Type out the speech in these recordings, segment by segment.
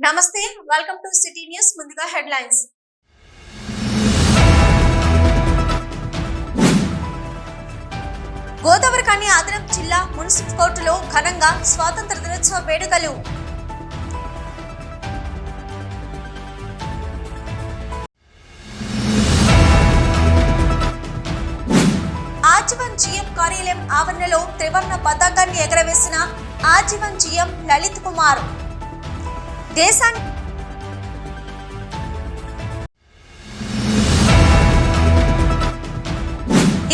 నమస్తే, welcome to city news. ముందుగా headlines. Godavarikhani అదనపు జిల్లా మున్సిపల్ కోర్టులో ఘనంగా స్వాతంత్ర దినోత్సవ వేడుకలు. ఆజీవన్ జీఎం కార్యాలయం ఆవరణలో త్రివర్ణ పతాకాన్ని ఎగరవేసిన ఆజీవన్ జీఎం లలిత్ కుమార్. దేశానికి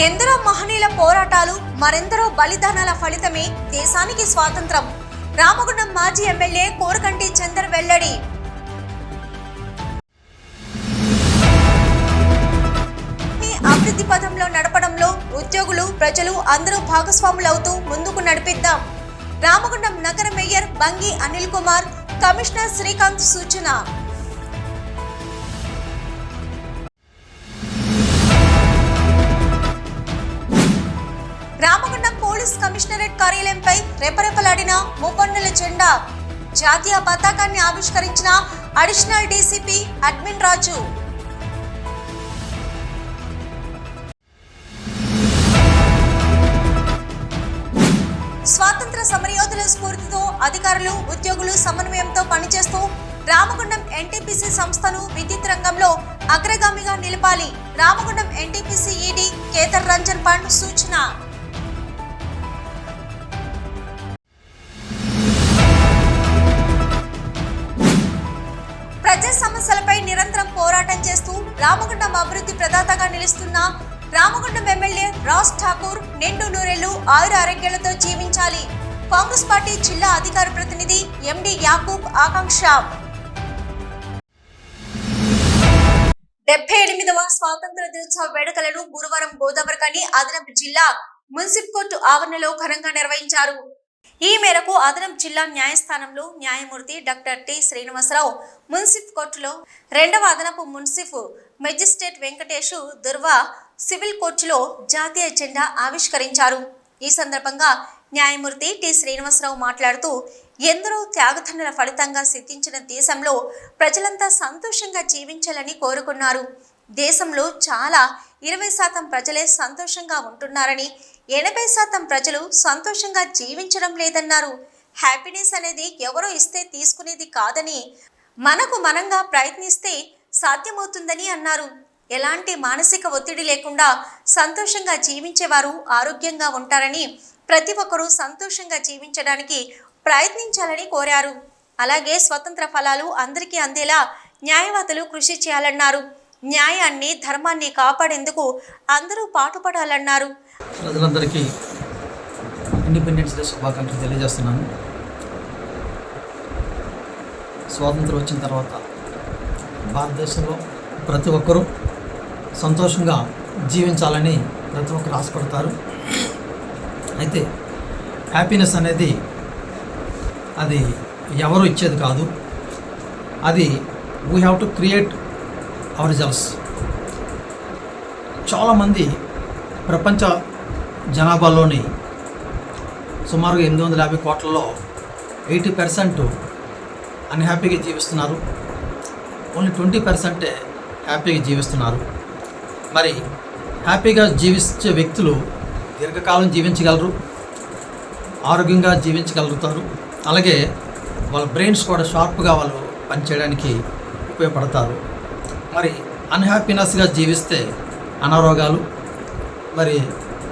ఎందరో మహనీయుల పోరాటాలు, మరెందరో బలిదానాల ఫలితమే దేశానికి స్వాతంత్రం. రామగుండం మాజీ ఎమ్మెల్యే కోరకంటి చందర్ వెల్లడి. అభివృద్ధి పథంలో నడపడంలో ఉద్యోగులు, ప్రజలు అందరూ భాగస్వాములవుతూ ముందుకు నడిపిద్దాం. రామగుండం నగర మేయర్ బంగి అనిల్ కుమార్, కమిషనర్ శ్రీకాంత్ సూచన. రామగుండం పోలీస్ కమిషనరేట్ కార్యాలయంపై రెపరెపలాడిన మువ్వన్నెల జెండా. జాతీయ పతాకాన్ని ఆవిష్కరించిన అడిషనల్ డీసీపీ అడ్మిన్ రాజు. స్వాతంత్ర సమరయోధుల స్ఫూర్తితో అధికారులు, ఉద్యోగులు సమన్వయంతో పనిచేస్తూ రామగుండం ఎన్టీపీసీ సంస్థను విద్యుత్ రంగంలో అగ్రగామిగా నిలపాలి. రామగుండం ఎన్టీపీసీ ఈడీ కేతర్ రంజన్ పండ్ సూచన. ప్రజా సమస్యలపై నిరంతరం పోరాటం చేస్తూ రామగుండం అభివృద్ధి ప్రదాతగా నిలుస్తున్న రామగుండం ఎమ్మెల్యే రాజ్ ఠాకూర్ నిండు నూరేళ్లు ఆయుర ఆరోగ్యాలతో జీవించాలి. కాంగ్రెస్ పార్టీ జిల్లా అధికార ప్రతినిధి ఎండి యాకూబ్ ఆకాంక్ష. 78వ స్వాతంత్ర దినోత్సవ వేడుకలను గురువారం గోదావరిఖని అదనపు జిల్లా మున్సిపల్ కోర్టు ఆవరణలో ఘనంగా నిర్వహించారు. ఈ మేరకు అదనపు జిల్లా న్యాయస్థానంలో న్యాయమూర్తి డాక్టర్ టి శ్రీనివాసరావు, మున్సిపల్ కోర్టులో 2వ అదనపు మున్సిపల్ మెజిస్ట్రేట్ వెంకటేష్ దుర్వా సివిల్ కోర్టులో జాతీయ జెండా ఆవిష్కరించారు. ఈ సందర్భంగా న్యాయమూర్తి టి శ్రీనివాసరావు మాట్లాడుతూ, ఎందరో త్యాగధనుల ఫలితంగా సిద్ధించిన దేశంలో ప్రజలంతా సంతోషంగా జీవించాలని కోరుకున్నారు. దేశంలో చాలా 20% ప్రజలే సంతోషంగా ఉంటున్నారని, 80% ప్రజలు సంతోషంగా జీవించడం లేదన్నారు. హ్యాపీనెస్ అనేది ఎవరో ఇస్తే తీసుకునేది కాదని, మనకు మనంగా ప్రయత్నిస్తే సాధ్యమవుతుందని అన్నారు. ఎలాంటి మానసిక ఒత్తిడి లేకుండా సంతోషంగా జీవించేవారు ఆరోగ్యంగా ఉంటారని, ప్రతి ఒక్కరూ సంతోషంగా జీవించడానికి ప్రయత్నించాలని కోరారు. అలాగే స్వతంత్ర ఫలాలు అందరికీ అందేలా న్యాయవాదులు కృషి చేయాలన్నారు. న్యాయాన్ని, ధర్మాన్ని కాపాడేందుకు అందరూ పాటుపడాలన్నారు. ప్రజలందరికీ ఇండిపెండెన్స్ డే శుభాకాంక్షలు తెలియజేస్తున్నాను. స్వాతంత్రం వచ్చిన తర్వాత భారతదేశంలో ప్రతి ఒక్కరూ సంతోషంగా జీవించాలని ప్రతి ఒక్కరు ఆశపడతారు. అయితే హ్యాపీనెస్ అనేది అది ఎవరు ఇచ్చేది కాదు. అది we have to create our selves. చాలామంది ప్రపంచ జనాభాలోని సుమారుగా 850 కోట్లలో 80% అన్హ్యాపీగా జీవిస్తున్నారు. ఓన్లీ 20% హ్యాపీగా జీవిస్తున్నారు. మరి హ్యాపీగా జీవించే వ్యక్తులు దీర్ఘకాలం జీవించగలరు, ఆరోగ్యంగా జీవించగలుగుతారు. అలాగే వాళ్ళ బ్రెయిన్స్ కూడా షార్ప్గా వాళ్ళు పనిచేయడానికి ఉపయోగపడతారు. మరి అన్హ్యాపీనెస్గా జీవిస్తే అనారోగ్యాలు, మరి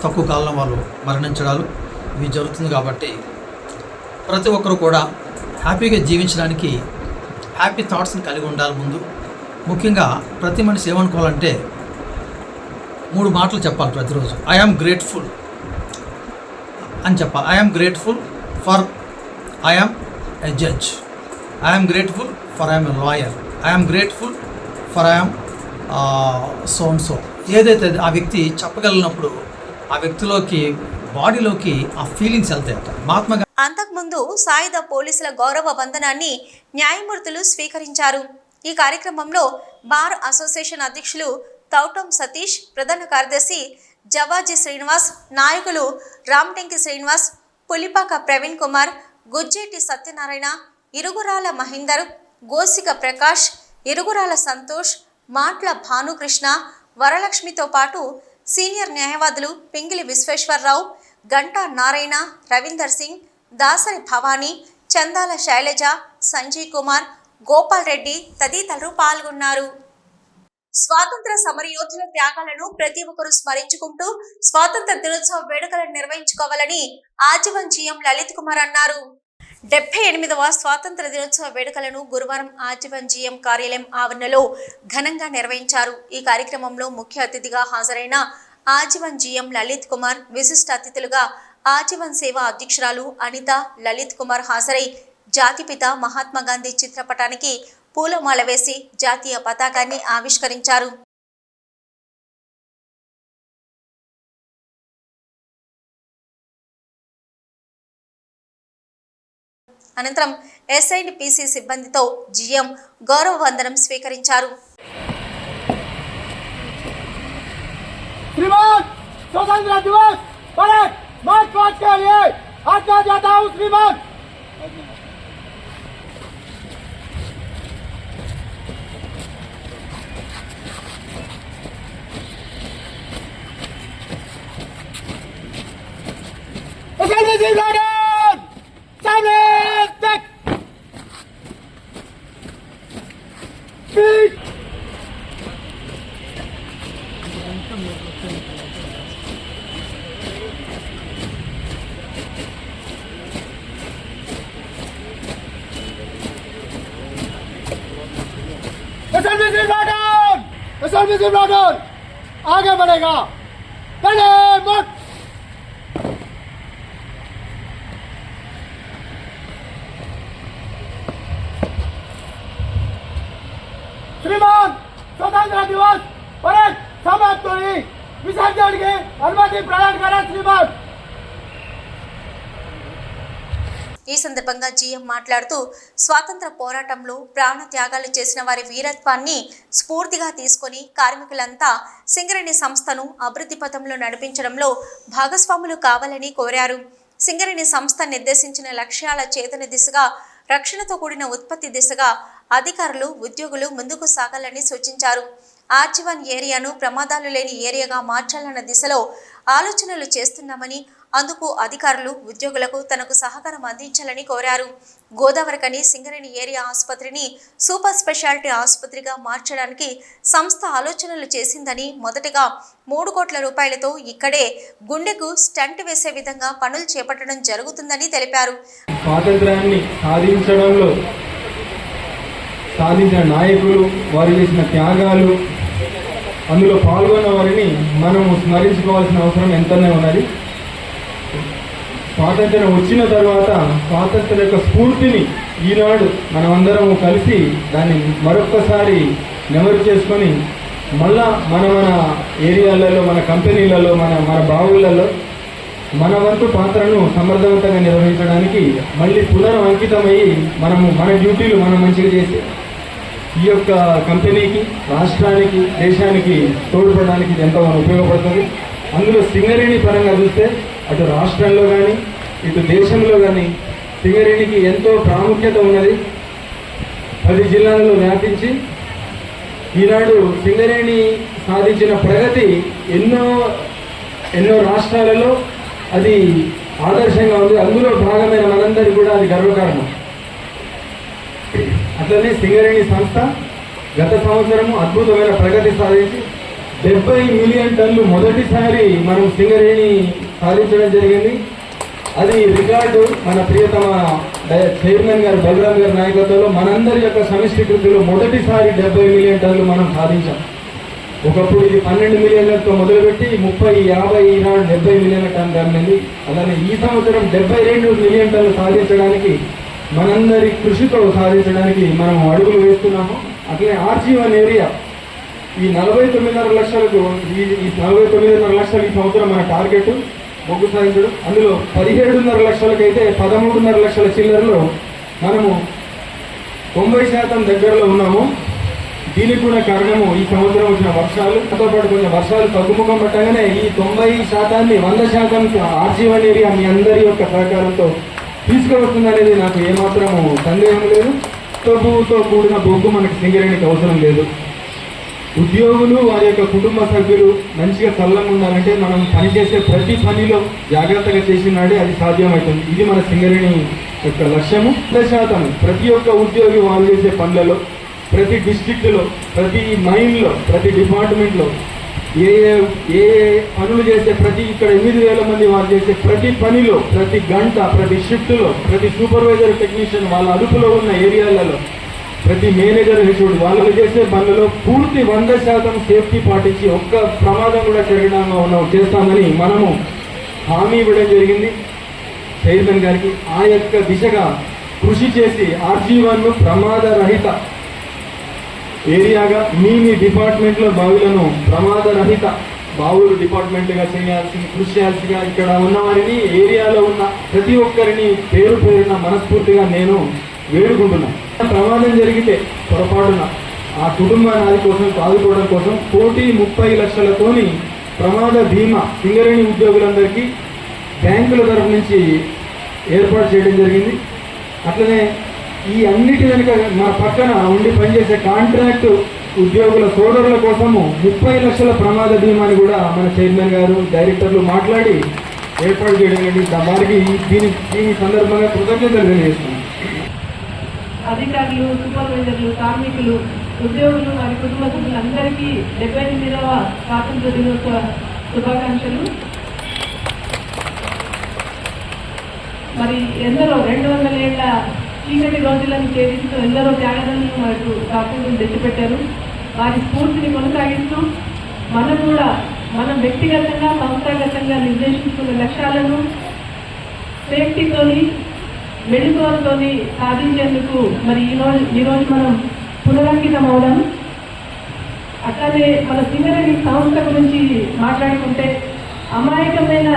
తక్కువ కాలంలో వాళ్ళు మరణించడాలు ఇవి జరుగుతుంది. కాబట్టి ప్రతి ఒక్కరు కూడా హ్యాపీగా జీవించడానికి హ్యాపీ థాట్స్ని కలిగి ఉండాలి. ముందు ముఖ్యంగా ప్రతి మనిషి ఏమనుకోవాలంటే 3 మాటలు చెప్పాలి ప్రతిరోజు. ఐ యామ్ గ్రేట్ఫుల్ అని చెప్పాలి. I am grateful for I am a judge. I am grateful for I am a lawyer. I am grateful for I am so and so. ఏదైతే ఆ వ్యక్తి చెప్పగలిగినప్పుడు ఆ వ్యక్తిలోకి, బాడీలోకి ఆ ఫీలింగ్స్ వెళ్తాయట. మహాత్మా అంతకుముందు సాయుధ పోలీసుల గౌరవ వందనాన్ని న్యాయమూర్తులు స్వీకరించారు. ఈ కార్యక్రమంలో బార్ అసోసియేషన్ అధ్యక్షులు తౌటం సతీష్, ప్రధాన కార్యదర్శి జవాజీ శ్రీనివాస్, నాయకులు రామ్టెంకి శ్రీనివాస్, పులిపాక ప్రవీణ్ కుమార్, గుజ్జేటి సత్యనారాయణ, ఇరుగురాల మహేందర్, గోసిక ప్రకాష్, ఇరుగురాల సంతోష్, మాట్ల భానుకృష్ణ, వరలక్ష్మితో పాటు సీనియర్ న్యాయవాదులు పింగిలి విశ్వేశ్వరరావు, గంటా నారాయణ, రవీందర్ సింగ్, దాసరి భవానీ, చందాల శైలజ, సంజయ్ కుమార్, గోపాల్ రెడ్డి తదితరులు పాల్గొన్నారు. స్వాతంత్ర సమరయోధుల త్యాగాలను ప్రతి ఒక్కరూ స్మరించుకుంటూ స్వాతంత్ర దినోత్సవ వేడుకలను నిర్వహించుకోవాలని ఆజీవన్ జీఎం లలిత్ కుమార్ అన్నారు. 78వ స్వాతంత్ర దినోత్సవ వేడుకలను గురువారం ఆజీవన్ జీఎం కార్యాలయం ఆవరణలో ఘనంగా నిర్వహించారు. ఈ కార్యక్రమంలో ముఖ్య అతిథిగా హాజరైన ఆజీవన్ జీఎం లలిత్ కుమార్, విశిష్ట అతిథులుగా ఆజీవన్ సేవా అధ్యక్షురాలు అనిత, లలిత్ కుమార్ హాజరై జాతిపిత మహాత్మా గాంధీ చిత్రపటానికి పూలమాల వేసి జాతీయ పతాకాన్ని ఆవిష్కరించారు. అనంతరం ఎస్ఐడిపిసి సిబ్బందితో జీఎం గౌరవ వందనం స్వీకరించారు. स्वतंत्र दिवस परेड मार्च पास्ट के लिए आज मैं जाता हूँ श्रीमान। आगे बढ़ेगा श्रीमान। स्वतंत्र दिवस परेड समाप्त हुई, विसर्जन की अनुमति प्रदान करें श्रीमान। ఈ సందర్భంగా జీఎం మాట్లాడుతూ స్వాతంత్ర పోరాటంలో ప్రాణ త్యాగాలు చేసిన వారి వీరత్వాన్ని స్ఫూర్తిగా తీసుకొని కార్మికులంతా సింగరేణి సంస్థను అభివృద్ధి పథంలో నడిపించడంలో భాగస్వాములు కావాలని కోరారు. సింగరేణి సంస్థ నిర్దేశించిన లక్ష్యాల చేతన దిశగా, రక్షణతో కూడిన ఉత్పత్తి దిశగా అధికారులు, ఉద్యోగులు ముందుకు సాగాలని సూచించారు. ఆజీవన్ ఏరియాను ప్రమాదాలు లేని ఏరియాగా మార్చాలన్న దిశలో ఆలోచనలు చేస్తున్నామని, అందుకు అధికారులు, ఉద్యోగులకు తనకు సహకారం అందించాలని కోరారు. గోదావరికని సింగరేణి ఏరియా ఆసుపత్రిని సూపర్ స్పెషాలిటీ ఆసుపత్రిగా మార్చడానికి సంస్థ ఆలోచనలు చేసిందని, మొదటగా 3 కోట్ల రూపాయలతో ఇక్కడే గుండెకు స్టంట్ వేసే విధంగా పనులు చేపట్టడం జరుగుతుందని తెలిపారు. స్వాతంత్రాన్ని సాధించడంలో సాధించిన నాయకులు, వారు చేసిన త్యాగాలు, అందులో పాల్గొన్న వారిని మనము స్మరించుకోవాల్సిన అవసరం ఎంతనే ఉన్నది. స్వాతంత్రం వచ్చిన తర్వాత స్వాతంత్రం యొక్క స్ఫూర్తిని ఈనాడు మనమందరము కలిసి దాన్ని మరొక్కసారి నెమరు చేసుకొని మళ్ళా మన ఏరియాలలో, మన కంపెనీలలో, మన బావులలో మన వంతు పాత్రను సమర్థవంతంగా నిర్వహించడానికి మళ్ళీ పునరంకితమయ్యి మనము మన డ్యూటీలు మనం మంచిగా చేసి ఈ యొక్క కంపెనీకి, రాష్ట్రానికి, దేశానికి తోడ్పడడానికి ఎంతో ఉపయోగపడుతుంది. అందులో సింగరేణి పరంగా చూస్తే అటు రాష్ట్రంలో కానీ ఇటు దేశంలో కానీ సింగరేణికి ఎంతో ప్రాముఖ్యత ఉన్నది. 10 జిల్లాలలో వ్యాపించి ఈనాడు సింగరేణి సాధించిన ప్రగతి ఎన్నో రాష్ట్రాలలో అది ఆదర్శంగా ఉంది. అందులో భాగమైన మనందరికీ కూడా అది గర్వకారణం. అట్లనే సింగరేణి సంస్థ గత సంవత్సరము అద్భుతమైన ప్రగతి సాధించి 70 మిలియన్ టన్నులు మొదటిసారి మనం సింగరేణి సాధించడం జరిగింది. అది రికార్డు మన ప్రియతమ చైర్మన్ గారు బలరాం గారి నాయకత్వంలో మనందరి యొక్క సమిష్టి కృషిలో మొదటిసారి 70 మిలియన్ టన్నులు మనం సాధించాం. ఒకప్పుడు ఇది 12 మిలియన్లతో మొదలుపెట్టి 30, 50 ఈనాడు 70 మిలియన్ల టన్ను కలిగింది. అలానే ఈ సంవత్సరం 72 మిలియన్ టన్నులు సాధించడానికి మనందరి కృషితో సాధించడానికి మనం అడుగులు వేస్తున్నాము. అట్లనే ఆర్జీవన్ ఏరియా ఈ 49.5 లక్షలకు ఈ 49.5 లక్షలు ఈ సంవత్సరం మన టార్గెట్ బొగ్గు సాధించడం. అందులో 17.5 లక్షలకైతే 13.5 లక్షల చిల్లరలో మనము 90% దగ్గరలో ఉన్నాము. దీనికి కూడా కారణము ఈ సంవత్సరం వచ్చిన వర్షాలు, దాంతో పాటు కొంచెం వర్షాలు తగ్గుముఖం పట్టగానే ఈ 90%ని 100% ఆర్జీవన్ ఏరియా మీ అందరి యొక్క సహకారంతో తీసుకువస్తుందనేది నాకు ఏమాత్రము సందేహం లేదు. కొత్తబుతో కూడిన బొగ్గు మనకి సింగరేణికి అవసరం లేదు. ఉద్యోగులు వారి యొక్క కుటుంబ సభ్యులు మంచిగా చల్లంగా ఉండాలంటే మనం పనిచేసే ప్రతి పనిలో జాగ్రత్తగా చేసినాడే అది సాధ్యమవుతుంది. ఇది మన సింగరేణి యొక్క లక్ష్యము. 100% ప్రతి ఒక్క ఉద్యోగి వాళ్ళు చేసే పనులలో, ప్రతి డిస్ట్రిక్ట్లో, ప్రతి మైన్లో, ప్రతి డిపార్ట్మెంట్లో ఏ ఏ పనులు చేసే ఇక్కడ 8,000 మంది వాళ్ళు చేసే ప్రతి పనిలో, ప్రతి గంట, ప్రతి షిఫ్ట్లో, ప్రతి సూపర్వైజర్ టెక్నీషియన్ వాళ్ళ అదుపులో ఉన్న ఏరియాలలో, ప్రతి మేనేజర్ హెచ్ఓడి వాళ్ళు చేసే పనులలో పూర్తి 100% సేఫ్టీ పాటించి ఒక్క ప్రమాదం కూడా జరగకుండా చేస్తామని మనము హామీ ఇవ్వడం జరిగింది చైర్మన్ గారికి. ఆ యొక్క దిశగా కృషి చేసి RG1 ప్రమాద రహిత ఏరియాగా మీ డిపార్ట్మెంట్లో బావులను ప్రమాద రహిత బావులు డిపార్ట్మెంట్గా కృషి చేయాల్సిగా ఇక్కడ ఉన్న వారిని, ఏరియాలో ఉన్న ప్రతి ఒక్కరిని పేరు పేరున మనస్ఫూర్తిగా నేను వేడుకుంటున్నాను. ప్రమాదం జరిగితే పొరపాటున ఆ కుటుంబాన్ని ఆదుకోవడం కోసం 1,30,00,000తోని ప్రమాద బీమా సింగరేణి ఉద్యోగులందరికీ బ్యాంకుల తరఫు నుంచి ఏర్పాటు చేయడం జరిగింది. అట్లనే ఈ అన్నిటి వెనుక మన పక్కన ఉండి పనిచేసే కాంట్రాక్ట్ ఉద్యోగుల సోదరుల కోసము 30,00,000 ప్రమాద బీమాని కూడా మన చైర్మన్ గారు, డైరెక్టర్లు మాట్లాడి ఏర్పాటు చేయడం జరిగింది. వారికి దీని సందర్భంగా కృతజ్ఞతలు తెలియజేస్తున్నాను. అధికారులు, సూపర్వైజర్లు, కార్మికులు, ఉద్యోగులు, వారి కుటుంబ సభ్యులందరికీ 78వ స్వాతంత్ర దినోత్సవ శుభాకాంక్షలు. మరి ఎందరో 200 ఏళ్ల చీకటి రోజులను ఛేదిస్తూ ఎందరో త్యాగదానులు మనకు స్వాతంత్రం తెచ్చిపెట్టారు. వారి స్ఫూర్తిని కొనసాగిస్తూ మనం వ్యక్తిగతంగా, సంస్థాగతంగా నిర్దేశించుకున్న లక్ష్యాలను సేఫ్టీతోని, మెళుకువలతోని సాధించేందుకు మరి ఈరోజు మనం పునరంకితం అవడం. అట్లానే మన సింగరేణి సంస్థ గురించి మాట్లాడుకుంటే అమాయకమైన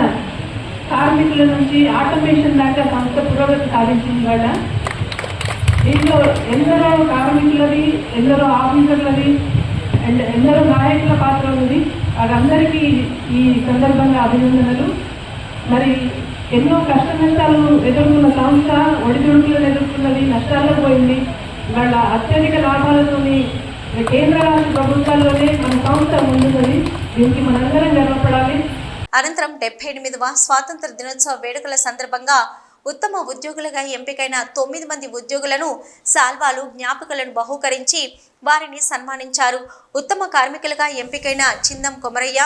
కార్మికుల నుంచి ఆటోమేషన్ దాకా సంస్థ పురోగతి సాధించింది వాళ్ళ. దీంట్లో ఎందరో కార్మికులది, ఎందరో ఆఫీసర్లది అండ్ ఎందరో నాయకుల పాత్ర ఉంది. వాళ్ళందరికీ ఈ సందర్భంగా అభినందనలు. మరి ఎన్నో కష్ట నష్టాలు ఎదుర్కొన్న సంస్థ ఒడిదుడుకులను ఎదుర్కొన్నది, నష్టాల్లో పోయింది. వాళ్ళ అత్యధిక లాభాలతోని కేంద్ర రాష్ట్ర ప్రభుత్వాల్లోనే మన సంస్థ ముందున్నది. దీనికి మనందరం గర్వపడాలి. అనంతరం 78వ స్వాతంత్ర దినోత్సవ వేడుకల సందర్భంగా ఉత్తమ ఉద్యోగులుగా ఎంపికైన 9 మంది ఉద్యోగులను శాల్వాలు, జ్ఞాపికలను బహూకరించి వారిని సన్మానించారు. ఉత్తమ కార్మికులుగా ఎంపికైన చిందం కొమరయ్య,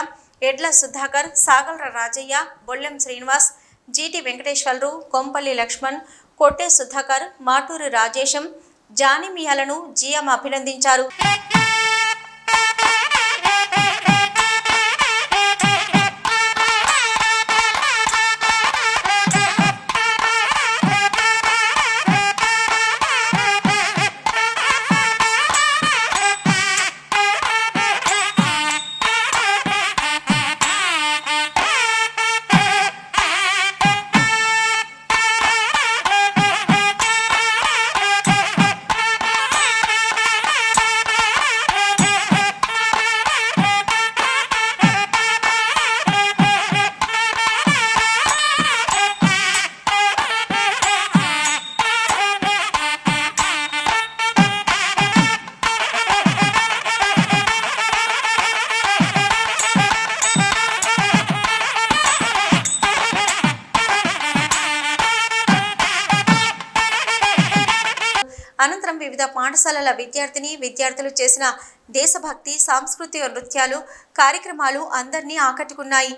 ఎడ్ల సుధాకర్, సాగల రాజయ్య, బొల్లెం శ్రీనివాస్, జీటి వెంకటేశ్వరరావు, కొంపల్లి లక్ష్మణ్, కొట్టే సుధాకర్, మాటూరు రాజేశం, జానిమియాలను జిఎం అభినందించారు. అనంతరం వివిధ పాఠశాలల విద్యార్థులు చేసిన దేశభక్తి, సాంస్కృతిక నృత్యాలు, కార్యక్రమాలు అందరినీ ఆకట్టుకున్నాయి.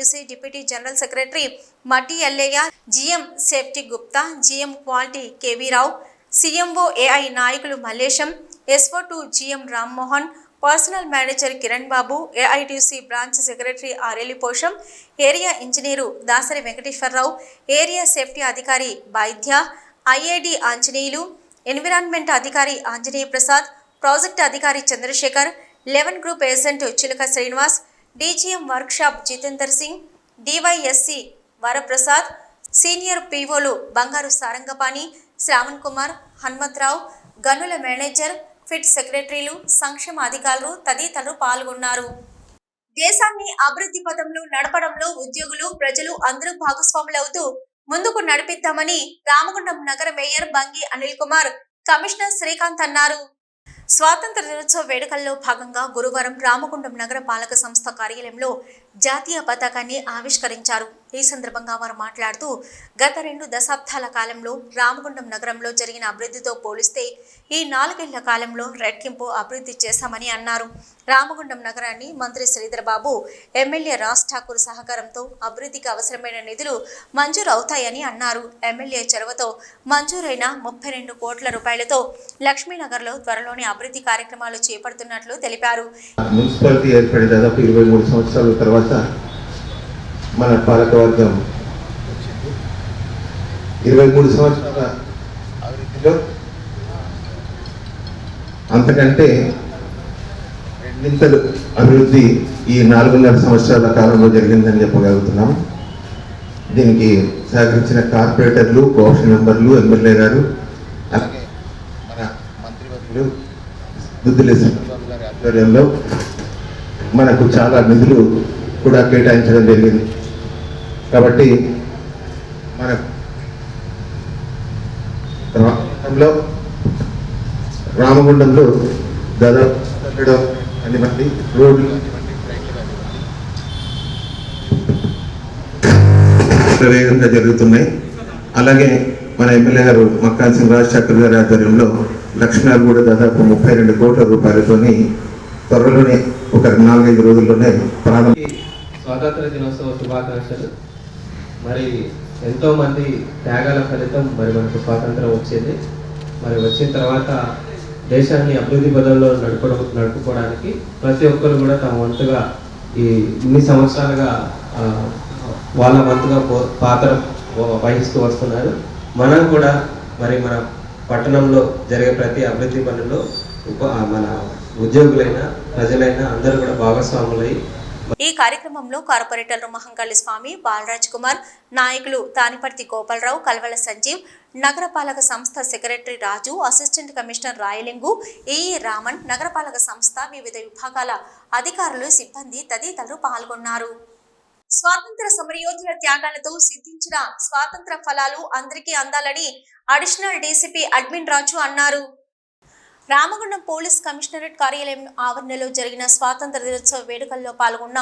AITUC deputy general secretary Matti Ellaiah, GM safety Gupta, GM quality KV Rao, CMO AI నాయకులు Mallesham, SO two GM Rammohan, personnel manager Kiran Babu, AITUC branch secretary Areli Posham, area engineer Dasari Venkateswararao, area safety అధికారి వైద్య, ఐఏడి ఆంజనేయులు, ఎన్విరాన్మెంట్ అధికారి ఆంజనేయ ప్రసాద్, ప్రాజెక్ట్ అధికారి Chandrasekhar, 11 group agent Chiluka Srinivas, DGM workshop Jitender Singh, DYSC Varaprasad, senior పీఓలు బంగారు సారంగపాణి, శ్రావణ్ కుమార్, హనుమంతరావు, గనుల మేనేజర్, ఫిట్ సెక్రటరీలు, సంక్షేమ అధికారులు తదితరులు పాల్గొన్నారు. దేశాన్ని అభివృద్ధి పథంలో నడపడంలో ఉద్యోగులు, ప్రజలు అందరూ భాగస్వాములవుతూ ముందుకు నడిపిద్దామని రామగుండం నగర మేయర్ బంగి అనిల్ కుమార్, కమిషనర్ శ్రీకాంత్ అన్నారు. స్వాతంత్ర దినోత్సవ వేడుకల్లో భాగంగా గురువారం రామగుండం నగర పాలక సంస్థ కార్యాలయంలో జాతీయ పతాకాన్ని ఆవిష్కరించారు. ఈ సందర్భంగా వారు మాట్లాడుతూ గత 2 దశాబ్దాల కాలంలో రామగుండం నగరంలో జరిగిన అభివృద్ధితో పోలిస్తే ఈ 4 ఏళ్ల కాలంలో రెట్టింపు అభివృద్ధి చేశామని అన్నారు. రామగుండం నగరాన్ని మంత్రి శ్రీధర్ బాబు, ఎమ్మెల్యే రాజ్ ఠాకూర్ సహకారంతో అభివృద్ధికి అవసరమైన నిధులు మంజూరు అవుతాయని అన్నారు. ఎమ్మెల్యే చొరవతో మంజూరైన 32 కోట్ల రూపాయలతో లక్ష్మీనగర్లో త్వరలోనే అభివృద్ధి కార్యక్రమాలు చేపడుతున్నట్లు తెలిపారు. మున్సిపాలిటీ ఏర్పడి దాదాపు 23 సంవత్సరాల తర్వాత మన పాలకవర్గం 23 సంవత్సరాల అభివృద్ధిలో అంతకంటే రెండింతలు అభివృద్ధి ఈ 4.5 సంవత్సరాల కాలంలో జరిగిందని చెప్పగలుగుతున్నాం. దీనికి సహకరించిన కార్పొరేటర్లు, కోఆప్షన్ మెంబర్లు, ఎమ్మెల్యే గారు, అలాగే మన మంత్రివర్యులు దుద్దిల్లి శ్రీనివాస్ గారి ఆధ్వర్యంలో మనకు చాలా నిధులు కూడా కేటాయించడం జరిగింది. కాబట్టి మన రామగుండంలో దాదాపు 100 మంది రోడ్లు వేగంగా జరుగుతున్నాయి. అలాగే మన ఎమ్మెల్యే గారు మక్కాన్ సింగ్ రాజ్ ఠాకూర్ గారి ఆధ్వర్యంలో లక్ష్మీనగర్ కూడా దాదాపు 32 కోట్ల రూపాయలతోని త్వరలోనే ఒక 4-5 రోజుల్లోనే ప్రారంభం. స్వాతంత్ర దినోత్సవ శుభాకాంక్షలు. మరి ఎంతోమంది త్యాగాల ఫలితం మరి మనకు స్వాతంత్రం వచ్చింది. మరి వచ్చిన తర్వాత దేశాన్ని అభివృద్ధి పదంలో నడుపుకోవడానికి ప్రతి ఒక్కరు కూడా తమ వంతుగా ఇన్ని సంవత్సరాలుగా వాళ్ళ వంతుగా పాత్ర వహిస్తూ వస్తున్నారు. మనం కూడా మరి మన పట్టణంలో జరిగే ప్రతి అభివృద్ధి పనుల్లో మన ఉద్యోగులైనా ప్రజలైనా అందరూ కూడా భాగస్వాములై. ఈ కార్యక్రమంలో కార్పొరేటర్లు మహంకాళి స్వామి, బాలరాజ్ కుమార్, నాయకులు తానిపర్తి గోపాలరావు, కల్వల సంజీవ్, నగరపాలక సంస్థ secretary Raju, assistant commissioner Rayalingu, EE Raman, నగరపాలక సంస్థ వివిధ విభాగాల అధికారులు, సిబ్బంది తదితరులు పాల్గొన్నారు. స్వాతంత్ర సమరయోధుల త్యాగాలతో సిద్ధించిన స్వాతంత్ర ఫలాలు అందరికీ అందాలని అడిషనల్ డీసీపీ అడ్మిన్ రాజు అన్నారు. రామగుండం పోలీస్ కమిషనరేట్ కార్యాలయం ఆవరణలో జరిగిన స్వాతంత్ర దినోత్సవ వేడుకల్లో పాల్గొన్న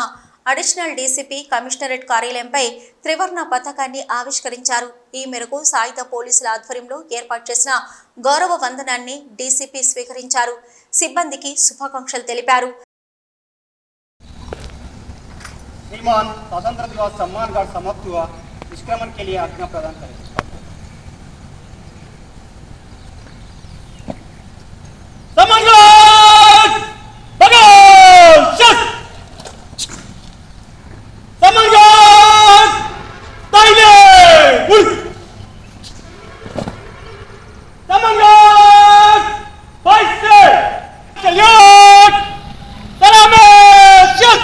అడిషనల్ డీసీపీ కమిషనరేట్ కార్యాలయంపై త్రివర్ణ పతాకాన్ని ఆవిష్కరించారు. ఈ మేరకు సాయుధ పోలీసుల ఆధ్వర్యంలో ఏర్పాటు చేసిన గౌరవ వందనాన్ని డీసీపీ స్వీకరించారు. సిబ్బందికి శుభాకాంక్షలు తెలిపారు. स्वतंत्र दिवस सम्मान कार्ड समाप्त हुआ, निष्क्रमण के लिए आज्ञा प्रदान करें. सम्मान कार्ड भगवान शत सम्मान कार्ड ताइले उल सम्मान कार्ड 22 से चलिए सलामे शत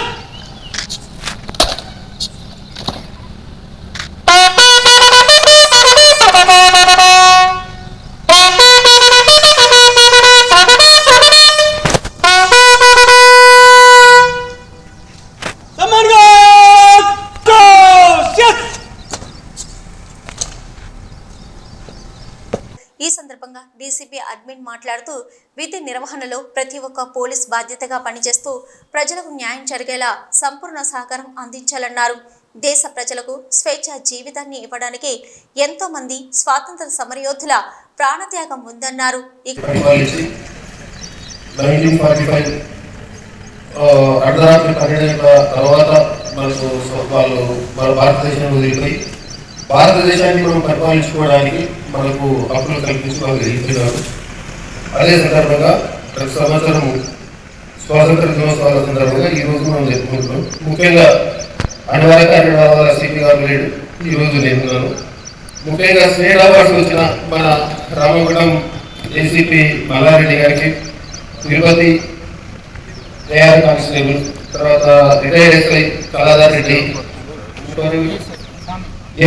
ఈ సందర్భంగా డీసీపీ అడ్మిన్ మాట్లాడుతూ విధి నిర్వహణలో ప్రతి ఒక్క పోలీస్ బాధ్యతగా పనిచేస్తూ ప్రజలకు న్యాయం జరిగేలా సంపూర్ణ సహకారం అందించాలన్నారు. దేశ ప్రజలకు స్వేచ్ఛ జీవితాన్ని ఇవ్వడానికి ఎంతో మంది స్వాతంత్ర సమరయోధుల ప్రాణత్యాగం ఉందన్నారు. అర్ధరాత్రి 12 తర్వాత వాళ్ళు మన భారతదేశాన్ని వదిలిపోయి భారతదేశాన్ని మనం పరిపాలించుకోవడానికి మనకు హక్కులు కల్పించుకోగలుగుతున్నారు. అదే సందర్భంగా ప్రతి సంవత్సరము స్వాతంత్ర దినోత్సవాల సందర్భంగా ఈరోజు మనం జరుపుకుంటున్నాం. ముఖ్యంగా అనివార్య కారణాల వల్ల సిపి గారు లేడు, ఈరోజు నేనున్నాను. ముఖ్యంగా స్నేహ అవార్డ్స్ వచ్చిన మన రామగుండం ఏసీపీ మల్లారెడ్డి గారికి, తిరుపతి ఏఆర్ కానిస్టేబుల్, తర్వాత retired SI Kaladhar Reddy,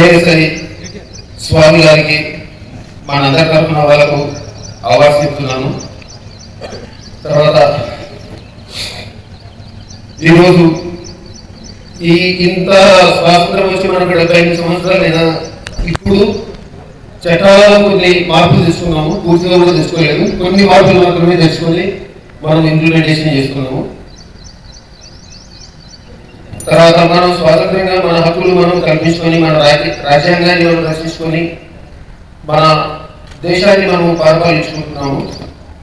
ASI Swamy గారికి మనందరి తరఫున వాళ్ళకు అవార్డ్స్ చెప్తున్నాను. తర్వాత ఈరోజు ఇంత స్వాతంత్రం వచ్చి మనకు 75 సంవత్సరాలైనా ఇప్పుడు చట్టాలలో కొన్ని మార్పులు తెచ్చుకున్నాము. పూర్తిగా కూడా తెచ్చుకోలేదు, కొన్ని మార్పులు మాత్రమే తెచ్చుకొని మనం ఇంప్లిమెంటేషన్ చేసుకున్నాము. తర్వాత మనం స్వాతంత్రంగా మన హక్కులు మనం కల్పించుకొని మన రాజ్యాంగాన్ని మనం రక్షించుకొని మన దేశాన్ని మనం పరిపాలించుకుంటున్నాము.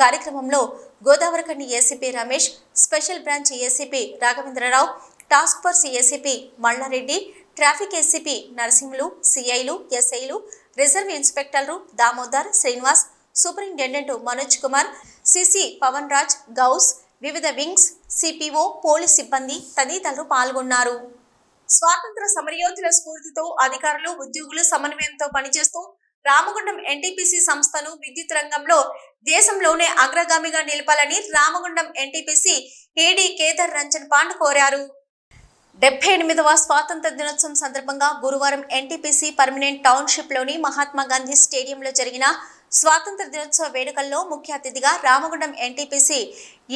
కార్యక్రమంలో Godavarikhani ACP Ramesh, special branch ACP Raghavendrarao, task force ACP Mallareddy, traffic ACP Narasimhulu, సిఐలు, ఎస్ఐలు, రిజర్వ్ ఇన్స్పెక్టర్లు దామోదర్, శ్రీనివాస్, సూపరింటెండెంట్ మనోజ్ కుమార్, సిసి పవన్ రాజ్, గౌస్, వివిధ వింగ్స్, సిపిఓ, పోలీస్ సిబ్బంది తదితరులు పాల్గొన్నారు. స్వాతంత్ర సమరయోధుల స్ఫూర్తితో అధికారులు, ఉద్యోగులు సమన్వయంతో పనిచేస్తూ రామగుండం ఎన్టీపీసీ సంస్థను విద్యుత్ రంగంలో దేశంలోనే అగ్రగామిగా నిలపాలని రామగుండం ఎన్టీపీసీ ఏడీ కేదార్ రంజన్ పాండ్ కోరారు. 78వ స్వాతంత్ర దినోత్సవం సందర్భంగా గురువారం ఎన్టీపీసీ పర్మనెంట్ టౌన్షిప్లోని మహాత్మా గాంధీ స్టేడియంలో జరిగిన స్వాతంత్ర దినోత్సవ వేడుకల్లో ముఖ్య అతిథిగా రామగుండం ఎన్టీపీసీ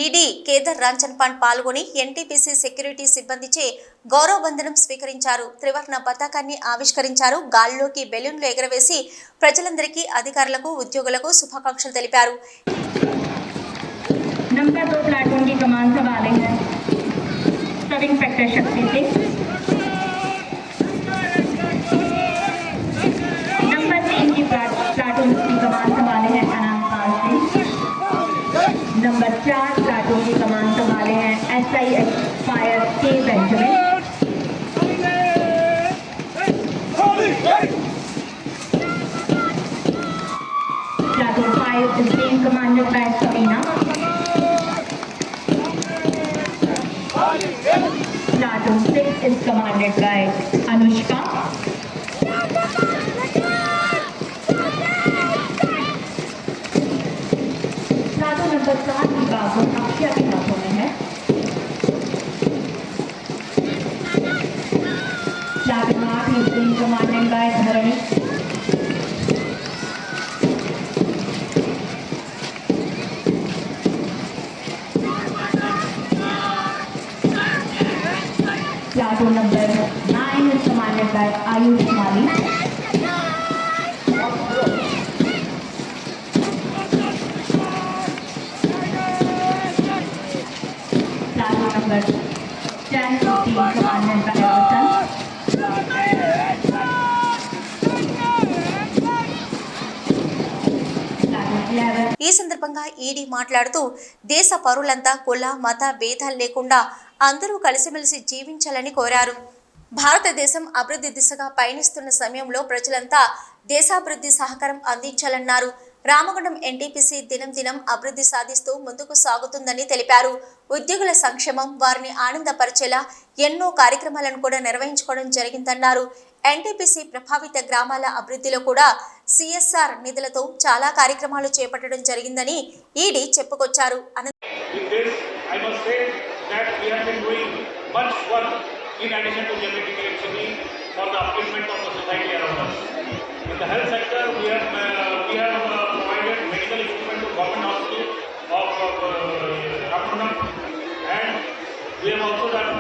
ఈడీ కేదార్ రంజన్ పాండ్ పాల్గొని ఎన్టీపీసీ సెక్యూరిటీ సిబ్బందిచే గౌరవ వందనం స్వీకరించారు. త్రివర్ణ పతాకాన్ని ఆవిష్కరించారు. గాల్లోకి బెలూన్లు ఎగరవేసి ప్రజలందరికీ, అధికారులకు, ఉద్యోగులకు శుభాకాంక్షలు తెలిపారు. नंबर 2 प्लेटफॉर्म की कमान संभाले हैं sub inspector Shakti Singh. Number 3 की प्लाटून की कमान संभाले हैं अनाम पाल सिंह। नंबर 4 प्लाटून की कमान संभाले हैं एसआई फायर के Benjamin. Platoon 5 is being commanded by Sabina। Platoon 6 is commanded by Anushka. Platoon number 7 की बागों अक्षय के हाथों में है। Platoon 8 is being commanded by Dharani. Platoon number 9 is commanded by Ayush Mali. Platoon number 10 is being commanded by Vasan. ఈ సందర్భంగా ED మాట్లాడుతూ దేశ పౌరులంతా కుల, మత భేదాలు లేకుండా అందరూ కలిసిమెలిసి జీవించాలని కోరారు. భారతదేశం అభివృద్ధి దిశగా పయనిస్తున్న సమయంలో ప్రజలంతా దేశాభివృద్ధి సహకారం అందించాలన్నారు. రామగుండం ఎన్టీపీసీ దినం అభివృద్ధి సాధిస్తూ ముందుకు సాగుతుందని తెలిపారు. ఉద్యోగుల సంక్షేమం, వారిని ఆనందపరిచేలా ఎన్నో కార్యక్రమాలను కూడా నిర్వహించుకోవడం జరిగిందన్నారు. ఎన్టీపీసీ ప్రభావిత గ్రామాల అభివృద్ధిలో కూడా సిఎస్ఆర్ నిధులతో చాలా కార్యక్రమాలు చేపట్టడం జరిగిందని ఈడీ చెప్పుకొచ్చారు. In addition to generating electricity for the upliftment of the society around us. In the health sector, we have provided medical equipment to government hospitals of Ramagundam, and we have also done.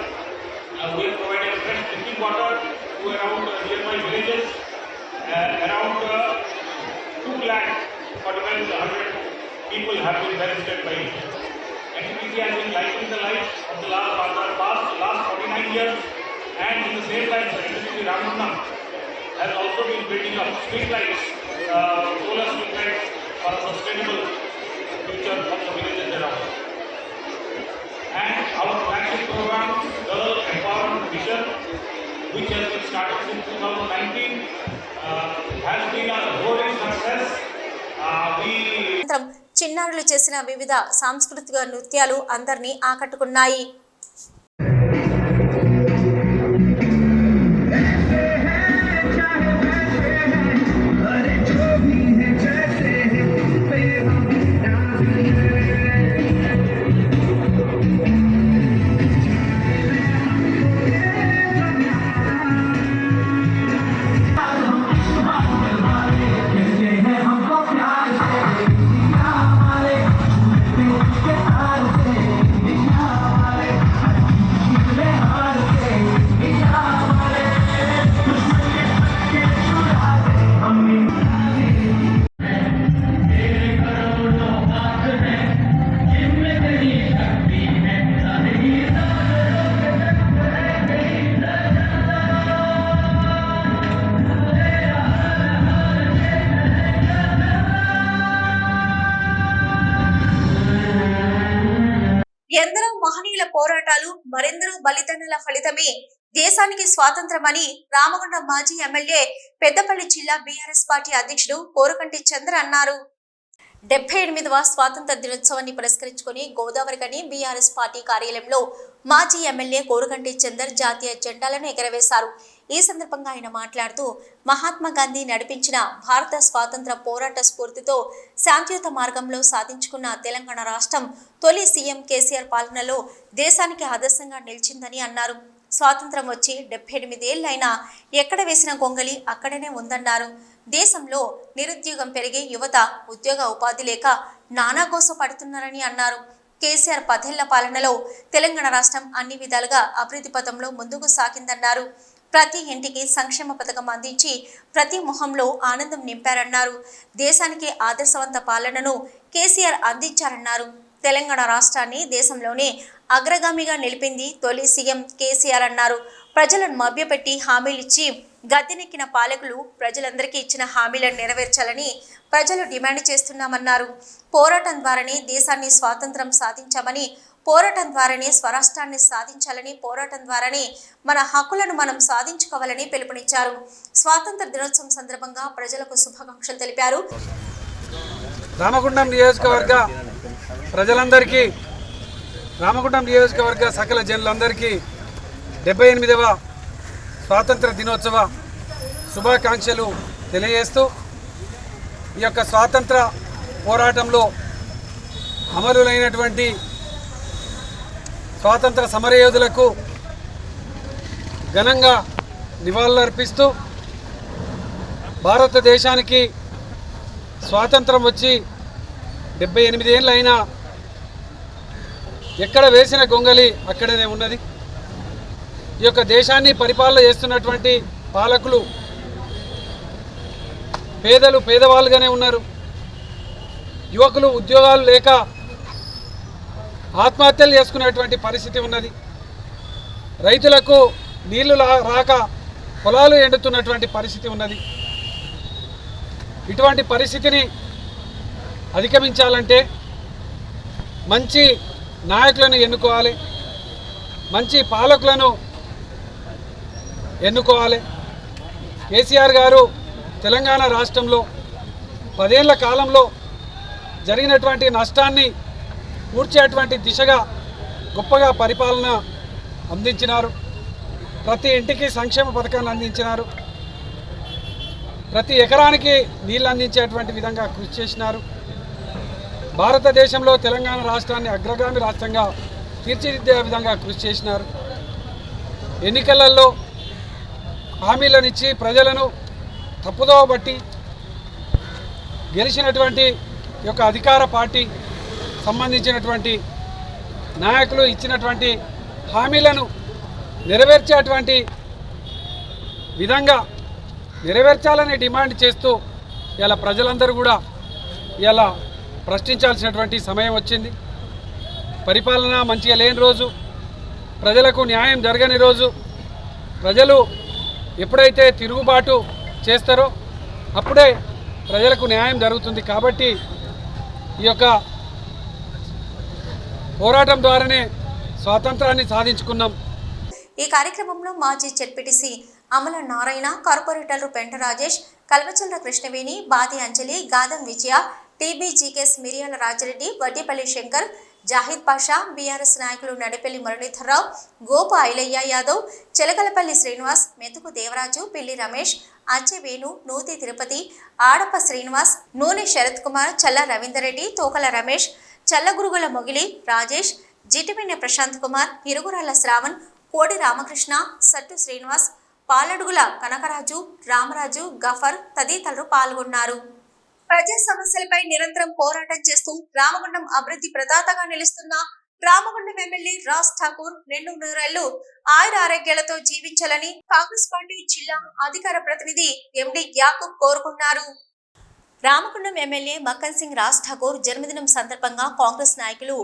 We have provided fresh drinking water to around nearby villages. Around 2,45,100 people have been benefited by it. NTPC has been lightening the lives of the last 49 years, and in the same time, NTPC Ramagundam has also been building up street lights, solar street lights for a sustainable future of the villages around. And our flagship program, Girl Empowerment Mission, చిన్నారులు చేసిన వివిధ సాంస్కృతిక నృత్యాలు అందరినీ ఆకట్టుకున్నాయి. ఎందరో మహనీయుల పోరాటాలు మరెందరో బలిదానాల ఫలితమే దేశానికి స్వాతంత్రమని రామగుండం మాజీ ఎమ్మెల్యే పెద్దపల్లి జిల్లా బీఆర్ఎస్ పార్టీ అధ్యక్షుడు కోరుకంటి చంద్ర అన్నారు. 78వ స్వాతంత్ర దినోత్సవాన్ని పురస్కరించుకుని గోదావరికని బీఆర్ఎస్ పార్టీ కార్యాలయంలో మాజీ ఎమ్మెల్యే కోరుకంటి చందర్ జాతీయ జెండాలను ఎగరవేశారు. ఈ సందర్భంగా ఆయన మాట్లాడుతూ మహాత్మా గాంధీ నడిపించిన భారత స్వాతంత్ర పోరాట స్ఫూర్తితో శాంతియుత మార్గంలో సాధించుకున్న తెలంగాణ రాష్ట్రం తొలి సీఎం కేసీఆర్ పాలనలో దేశానికి ఆదర్శంగా నిలిచిందని అన్నారు. స్వాతంత్రం వచ్చి 78 ఏళ్లైనా ఎక్కడ వేసిన గొంగలి అక్కడనే ఉందన్నారు. దేశంలో నిరుద్యోగం పెరిగి యువత ఉద్యోగ ఉపాధి లేక నానాగోస పడుతున్నారని అన్నారు. కేసీఆర్ 10 ఏళ్ల పాలనలో తెలంగాణ రాష్ట్రం అన్ని విధాలుగా అభివృద్ధి పథంలో ముందుకు సాగిందన్నారు. ప్రతి ఇంటికి సంక్షేమ పథకం అందించి ప్రతి ముఖంలో ఆనందం నింపారన్నారు. దేశానికి ఆదర్శవంత పాలనను కేసీఆర్ అందించారన్నారు. తెలంగాణ రాష్ట్రాన్ని దేశంలోనే అగ్రగామిగా నిలిపింది తొలి సీఎం కేసీఆర్ అన్నారు. ప్రజలను మభ్యపెట్టి హామీలిచ్చి గద్దెనెక్కిన పాలకులు ప్రజలందరికీ ఇచ్చిన హామీలను నెరవేర్చాలని ప్రజలు డిమాండ్ చేస్తున్నామన్నారు. పోరాటం ద్వారానే దేశాన్ని స్వాతంత్రం సాధించామని, పోరాటం ద్వారానే స్వరాష్ట్రాన్ని సాధించాలని, పోరాటం ద్వారానే మన హక్కులను మనం సాధించుకోవాలని పిలుపునిచ్చారు. స్వాతంత్ర దినోత్సవం సందర్భంగా ప్రజలకు శుభాకాంక్షలు తెలిపారు. రామగుండం నియోజకవర్గ ప్రజలందరికీ, రామగుండం నియోజకవర్గ సకల జనులందరికీ 78వ స్వాతంత్ర దినోత్సవ శుభాకాంక్షలు తెలియజేస్తూ, ఈ యొక్క స్వాతంత్ర పోరాటంలో అమరులైనటువంటి స్వాతంత్ర సమరయోధులకు ఘనంగా నివాళులర్పిస్తూ, భారతదేశానికి స్వాతంత్రం వచ్చి 78 ఏళ్ళు అయినా ఎక్కడ వేసిన గొంగలి అక్కడనే ఉన్నది. ఈ యొక్క దేశాన్ని పరిపాలన చేస్తున్నటువంటి పాలకులు పేదవాళ్ళుగానే ఉన్నారు. యువకులు ఉద్యోగాలు లేక ఆత్మహత్యలు చేసుకునేటువంటి పరిస్థితి ఉన్నది. రైతులకు నీళ్లు రాక పొలాలు ఎండుతున్నటువంటి పరిస్థితి ఉన్నది. ఇటువంటి పరిస్థితిని అధిగమించాలంటే మంచి నాయకులను ఎన్నుకోవాలి, మంచి పాలకులను ఎన్నుకోవాలి. కేసీఆర్ గారు తెలంగాణ రాష్ట్రంలో 10 ఏళ్ల కాలంలో జరిగినటువంటి నష్టాన్ని పూడ్చేటువంటి దిశగా గొప్పగా పరిపాలన అందించినారు. ప్రతి ఇంటికి సంక్షేమ పథకాన్ని అందించినారు. ప్రతి ఎకరానికి నీళ్ళు అందించేటువంటి విధంగా కృషి చేసినారు. భారతదేశంలో తెలంగాణ రాష్ట్రాన్ని అగ్రగామి రాష్ట్రంగా తీర్చిదిద్దే విధంగా కృషి చేసినారు. ఎన్నికలలో హామీలనిచ్చి ప్రజలను తప్పుదోవ బట్టి గెలిచినటువంటి యొక్క అధికార పార్టీ సంబంధించినటువంటి నాయకులు ఇచ్చినటువంటి హామీలను నెరవేర్చేటువంటి విధంగా నెరవేర్చాలని డిమాండ్ చేస్తూ ఇలా ప్రజలందరూ కూడా ఇలా ప్రశ్నించాల్సినటువంటి సమయం వచ్చింది. పరిపాలన మంచిగా లేని రోజు, ప్రజలకు న్యాయం జరగని రోజు, ప్రజలు ఎప్పుడైతే తిరుగుబాటు చేస్తారో అప్పుడే ప్రజలకు న్యాయం జరుగుతుంది. కాబట్టి ఈ యొక్క పోరాటం ద్వారానే స్వాతంత్రాన్ని సాధించుకున్నాం. ఈ కార్యక్రమంలో మాజీ జెడ్పీటీసీ అమల నారాయణ, కార్పొరేటర్లు పెంట రాజేష్, కల్వచంద్ర కృష్ణవేణి, బాది అంజలి, గాదం విజయ, టీబీజీకేఎస్ మిరియాల రాజిరెడ్డి, వడ్డీపల్లి శంకర్, జాహిద్ పాషా, బీఆర్ఎస్ నాయకులు నడిపెల్లి మురళీధర్రావు, గోప ఐలయ్య యాదవ్, చెలకలపల్లి శ్రీనివాస్, మెతుకు దేవరాజు, పిల్లి రమేష్, అచ్చే వేణు, నూతి తిరుపతి, ఆడప శ్రీనివాస్, నూనె శరత్ కుమార్, చల్ల రవీందర్ రెడ్డి, తోకల రమేష్, చల్లగురుగుల మొగిలి రాజేష్, జిటిమిన్నె ప్రశాంత్ కుమార్, ఇరుగురాల శ్రావణ్, కోడి రామకృష్ణ, సట్టు శ్రీనివాస్, పాలడుగుల కనకరాజు, రామరాజు, గఫర్ తదితరులు పాల్గొన్నారు. ప్రజా సమస్యలపై నిరంతరం పోరాటం చేస్తూ రామగుండం అభివృద్ధి ప్రదాతగా నిలుస్తున్న రామగుండం ఎమ్మెల్యే రాజ్ ఠాకూర్ 200 ఏళ్లు ఆయుర ఆరోగ్యాలతో జీవించాలని కాంగ్రెస్ పార్టీ జిల్లా అధికార ప్రతినిధి ఎండి యాకూబ్ కోరుకున్నారు. రామగుండం ఎమ్మెల్యే మక్కన్ సింగ్ రాజ్ ఠాకూర్ జన్మదినం సందర్భంగా కాంగ్రెస్ నాయకులు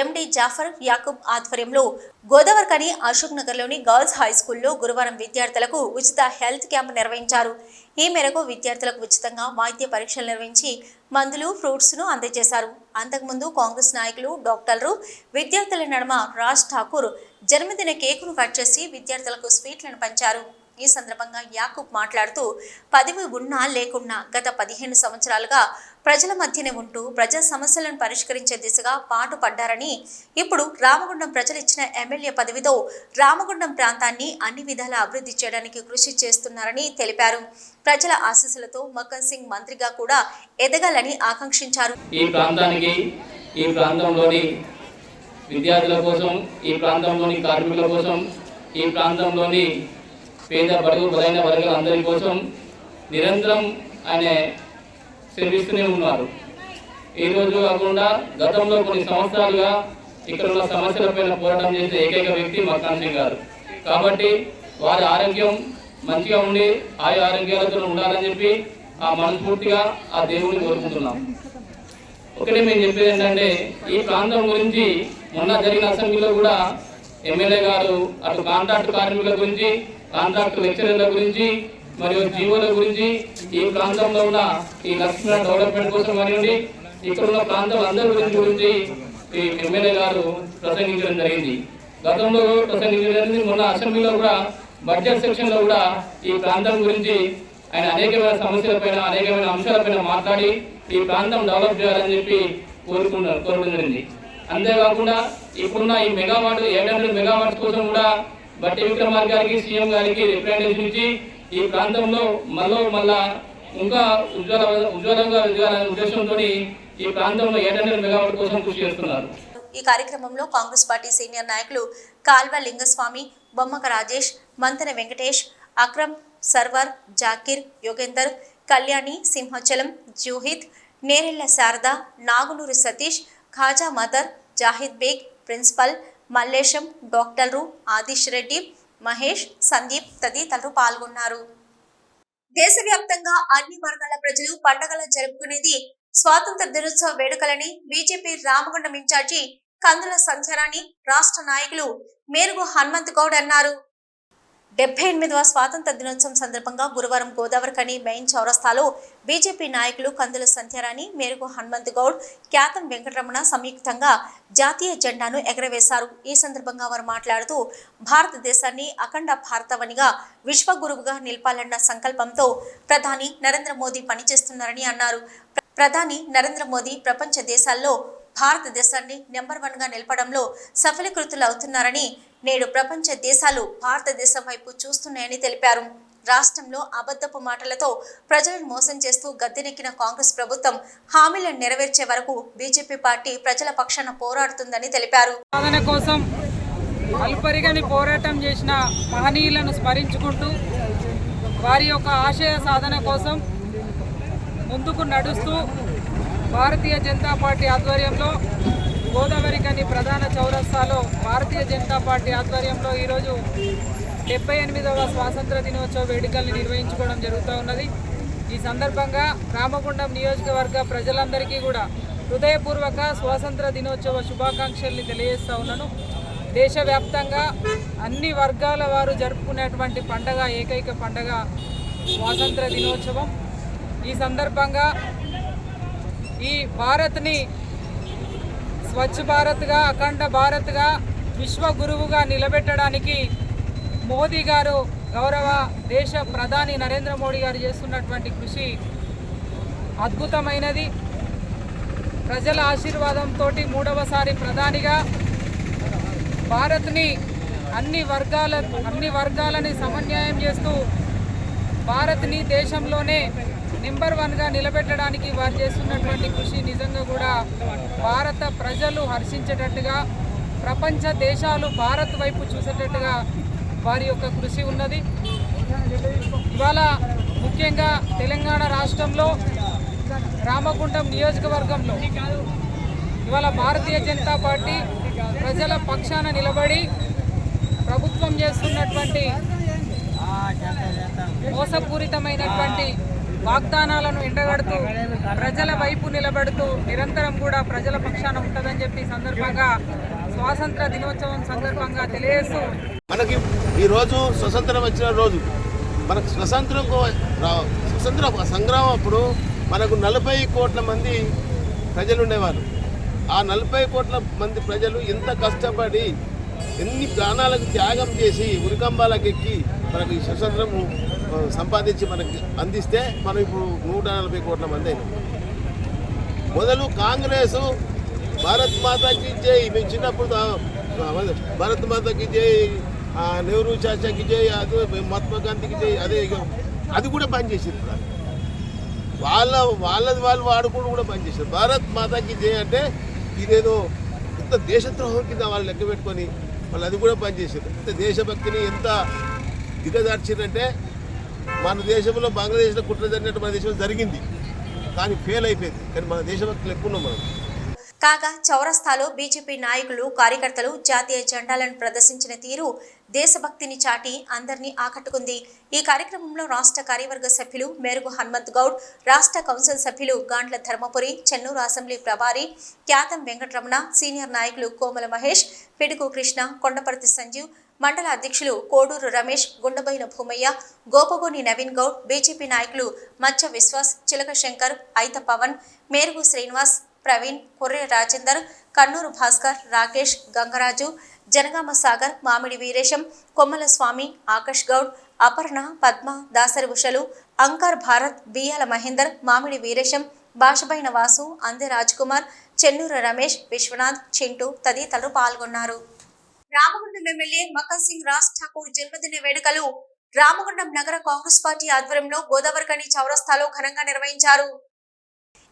ఎండి జాఫర్ యాకూబ్ ఆధ్వర్యంలో గోదావరికని అశోక్ నగర్లోని గర్ల్స్ హై స్కూల్లో గురువారం విద్యార్థులకు ఉచిత హెల్త్ క్యాంప్ నిర్వహించారు. ఈ మేరకు విద్యార్థులకు ఉచితంగా వైద్య పరీక్షలు నిర్వహించి మందులు, ఫ్రూట్స్ను అందజేశారు. అంతకుముందు కాంగ్రెస్ నాయకులు, డాక్టర్లు విద్యార్థుల నడుమ రాజ్ ఠాకూర్ జన్మదిన కేకును కట్ చేసి విద్యార్థులకు స్వీట్లను పంచారు. ఈ సందర్భంగా యాకూబ్ మాట్లాడుతూ పదవి ఉన్నా లేకున్నా గత 15 సంవత్సరాలుగా ప్రజల మధ్యనే ఉంటూ ప్రజా సమస్యలను పరిష్కరించే దిశగా పాటుపడ్డారని, ఇప్పుడు రామగుండం ప్రజలు ఇచ్చిన ఎమ్మెల్యే పదవితో రామగుండం ప్రాంతాన్ని అన్ని విధాల అభివృద్ధి చేయడానికి కృషి చేస్తున్నారని తెలిపారు. ప్రజల ఆశీస్సులతో మక్కన్ సింగ్ మంత్రిగా కూడా ఎదగాలని ఆకాంక్షించారు. ఈ ప్రాంతానికి, ఈ ప్రాంతంలోని విద్యార్థుల కోసం, ఈ ప్రాంతంలోని కార్మికుల కోసం, ఈ ప్రాంతంలోని పేద బడుగు బలైన వర్గాలందరి కోసం నిరంతరం ఆయన శ్రమిస్తూనే ఉన్నారు. ఈరోజు కాకుండా గతంలో కొన్ని సంవత్సరాలుగా ఇక్కడ ఉన్న సమస్యలపైన పోరాటం చేసే ఏకైక వ్యక్తి మక్కన్ సింగ్ గారు. కాబట్టి వారి ఆరోగ్యం మంచిగా ఉండి ఆయా ఆరోగ్యాలతో ఉండాలని చెప్పి ఆ మనస్ఫూర్తిగా ఆ దేవుడిని కోరుకుంటున్నాం. ఒకటి మేము చెప్పేది ఏంటంటే, ఈ ప్రాంతం గురించి మొన్న జరిగిన అసెంబ్లీలో కూడా ఎమ్మెల్యే గారు అటు కాంట్రాక్ట్ కార్మికుల గురించి, కాంట్రాక్ట్ లెక్చరర్ల గురించి మరియు జీవోల గురించి, ఈ ప్రాంతంలో ఉన్న ఈ లక్ష్మణ డెవలప్మెంట్ కోసం కానివ్వండి, ఇక్కడ ఉన్న ప్రాంతం అందరి గురించి ఈ ఎమ్మెల్యే గారు ప్రసంగించడం జరిగింది. గతంలో ప్రసంగించడం జరిగింది. మొన్న అసెంబ్లీలో కూడా బడ్జెట్ సెక్షన్లో కూడా ఈ ప్రాంతం గురించి ఆయన అనేకమైన సమస్యలపైన, అనేకమైన అంశాలపైన మాట్లాడి ఈ ప్రాంతం డెవలప్ చేయాలని చెప్పి కోరడం జరిగింది. అంతేకాకుండా ఇప్పుడున్న ఈ మెగావాట్ 800 మెగావాట్స్ కోసం కూడా బట్టి విక్రమార్క గారికి, సీఎం గారికి రిప్రజెంటేషన్ ఇచ్చి ఈ ప్రాంతంలో మళ్ళా ఇంకా ఉజ్వలంగా ఎదగాలనే ఉద్దేశంతో ఈ ప్రాంతంలో 800 మెగావాట్ కోసం కృషి చేస్తున్నారు. ఈ కార్యక్రమంలో కాంగ్రెస్ పార్టీ సీనియర్ నాయకులు కాల్వ లింగస్వామి, బొమ్మక రాజేష్, మంతెన వెంకటేష్, అక్రమ్, సర్వర్, జాకీర్, యోగేందర్, కళ్యాణి, సింహాచలం, జూహిద్, నేరెళ్ల శారద, నాగునూరి సతీష్, ఖాజా మదర్, జాహిద్ బేగ్, ప్రిన్సిపల్, మల్లేశం, డాక్టర్లు ఆదిష్ రెడ్డి, మహేష్, సందీప్ తదితరులు పాల్గొన్నారు. దేశవ్యాప్తంగా అన్ని వర్గాల ప్రజలు పండుగలు జరుపుకునేది స్వాతంత్ర దినోత్సవ వేడుకలని బీజేపీ రామగుండం ఇన్ఛార్జి కందుల సంధ్యారాణి, రాష్ట్ర నాయకులు మేరుగు హనుమంత్ గౌడ్ అన్నారు. 78వ స్వాతంత్ర దినోత్సవం సందర్భంగా గురువారం గోదావరికని మెయిన్ చౌరస్తాలో బీజేపీ నాయకులు కందుల సంధ్యారాణి, మేరుగు హనుమంత్ గౌడ్, క్యాతం వెంకటరమణ సంయుక్తంగా జాతీయ జెండాను ఎగరవేశారు. ఈ సందర్భంగా వారు మాట్లాడుతూ భారతదేశాన్ని అఖండ భారతవనిగా విశ్వగురువుగా నిలపాలన్న సంకల్పంతో ప్రధాని నరేంద్ర మోదీ పనిచేస్తున్నారని అన్నారు. ప్రధాని నరేంద్ర మోదీ ప్రపంచ దేశాల్లో భారతదేశాన్ని నెంబర్ 1గా నిలపడంలో సఫలీకృతులవుతున్నారని, నేడు ప్రపంచ దేశాలు భారతదేశం వైపు చూస్తున్నాయని తెలిపారు. రాష్ట్రంలో అబద్ధపు మాటలతో ప్రజలను మోసం చేస్తూ గద్దెనెక్కిన కాంగ్రెస్ ప్రభుత్వం హామీలను నెరవేర్చే వరకు బీజేపీ పార్టీ ప్రజల పక్షాన పోరాడుతుందని తెలిపారు. సాధన కోసం అల్పరిగని పోరాటం చేసిన మహనీయులను స్మరించుకుంటూ వారి యొక్క ఆశయ సాధన కోసం ముందుకు నడుస్తూ భారతీయ జనతా పార్టీ ఆధ్వర్యంలో గోదావరికని ప్రధాన చౌరస్తాలో భారతీయ జనతా పార్టీ ఆధ్వర్యంలో ఈరోజు 78వ స్వాతంత్ర దినోత్సవ వేడుకల్ని నిర్వహించుకోవడం జరుగుతూ ఉన్నది. ఈ సందర్భంగా రామగుండం నియోజకవర్గ ప్రజలందరికీ కూడా హృదయపూర్వక స్వాతంత్ర దినోత్సవ శుభాకాంక్షల్ని తెలియజేస్తూ ఉన్నాను. దేశవ్యాప్తంగా అన్ని వర్గాల వారు జరుపుకునేటువంటి పండగ, ఏకైక పండగ స్వాతంత్ర దినోత్సవం. ఈ సందర్భంగా ఈ భారత్ని స్వచ్ఛ భారత్గా, అఖండ భారత్గా, విశ్వగురువుగా నిలబెట్టడానికి మోదీ గారు, గౌరవ దేశ ప్రధాని నరేంద్ర మోడీ గారు చేస్తున్నటువంటి కృషి అద్భుతమైనది. ప్రజల ఆశీర్వాదంతో మూడవసారి ప్రధానిగా భారత్ని అన్ని వర్గాలని సమన్వయం చేస్తూ భారత్ని దేశంలోనే నెంబర్ 1గా నిలబెట్టడానికి వారు చేస్తున్నటువంటి కృషి నిజంగా కూడా భారత ప్రజలు హర్షించేటట్టుగా, ప్రపంచ దేశాలు భారత్ వైపు చూసేటట్టుగా వారి యొక్క కృషి ఉన్నది. ఇవాళ ముఖ్యంగా తెలంగాణ రాష్ట్రంలో రామగుండం నియోజకవర్గంలో ఇవాళ భారతీయ జనతా పార్టీ ప్రజల పక్షాన నిలబడి ప్రభుత్వం చేస్తున్నటువంటి మోసపూరితమైనటువంటి వాగ్దానాలను ఎండగడుతూ ప్రజల వైపు నిలబడుతూ నిరంతరం కూడా ప్రజల పక్షాన ఉంటుందని చెప్పి సందర్భంగా స్వాతంత్ర దినోత్సవం సందర్భంగా తెలియజేస్తూ మనకి ఈరోజు స్వతంత్రం వచ్చిన రోజు. మనకు స్వతంత్ర సంగ్రామం అప్పుడు మనకు 40 కోట్ల మంది ప్రజలు ఉండేవారు. ఆ 40 కోట్ల మంది ప్రజలు ఎంత కష్టపడి ఎన్ని ప్రాణాలకు త్యాగం చేసి ఉరికంబాలకు ఎక్కి మనకు ఈ స్వతంత్రము సంపాదించి మనకి అందిస్తే మనం ఇప్పుడు 140 కోట్ల మంది అయినాం. మొదలు కాంగ్రెసు భారత్ మాతాకి జై, మేము చిన్నప్పుడు భారత్ మాతాకి జై, నెహ్రూ చాచాకి జై, అదే మహాత్మా గాంధీకి జై, అదే అది కూడా పనిచేసింది. వాళ్ళది వాళ్ళు వాడుకుంటూ కూడా పనిచేశారు. భారత్ మాతాకి జై అంటే ఇదేదో ఇంత దేశద్రోహం కింద వాళ్ళు లెక్క పెట్టుకొని వాళ్ళు అది కూడా పనిచేశారు. ఇంత దేశభక్తిని ఎంత దిగజార్చారంటే మన దేశంలో బంగ్లాదేశ్లో కుట్ర జరిగినట్టు మన దేశంలో జరిగింది, కానీ ఫెయిల్ అయిపోయింది. కానీ మన దేశభక్తులు ఎక్కువ ఉన్నాం మనం. కాగా చౌరస్తాలో బీజేపీ నాయకులు, కార్యకర్తలు జాతీయ జెండాలను ప్రదర్శించిన తీరు దేశభక్తిని చాటి అందరినీ ఆకట్టుకుంది. ఈ కార్యక్రమంలో రాష్ట్ర కార్యవర్గ సభ్యులు మేరుగు హనుమంత్ గౌడ్, రాష్ట్ర కౌన్సిల్ సభ్యులు గాండ్ల ధర్మపురి, చెన్నూరు అసెంబ్లీ ప్రభారి క్యాతం వెంకటరమణ, సీనియర్ నాయకులు కోమల మహేష్, పిడుగు కృష్ణ, కొండపర్తి సంజీవ్, మండల అధ్యక్షులు కోడూరు రమేష్, గుండబోయిన భూమయ్య, గోపగోని నవీన్ గౌడ్, బీజేపీ నాయకులు మచ్చ విశ్వాస్, చిలక శంకర్, ఐత పవన్, మేరుగు శ్రీనివాస్, ప్రవీణ్, కొర్రె రాజేందర్, కన్నూరు భాస్కర్, రాకేష్, గంగరాజు, జనగామ సాగర్, మామిడి వీరేశం, కొమ్మల స్వామి, ఆకాష్ గౌడ్, అపర్ణ, పద్మ, దాసరి ఉషలు, అంకర్ భారత్, బియ్యాల మహేందర్, మామిడి వీరేశం, భాషబైన వాసు, అందె రాజ్కుమార్, చెన్నూరు రమేష్, విశ్వనాథ్, చింటూ తదితరులు పాల్గొన్నారు. రామగుండం ఎమ్మెల్యే మక్కన్ సింగ్ రాజ్ ఠాకూర్ జన్మదిన వేడుకలు రామగుండం నగర కాంగ్రెస్ పార్టీ ఆధ్వర్యంలో గోదావరికని చౌరస్తాలో ఘనంగా నిర్వహించారు.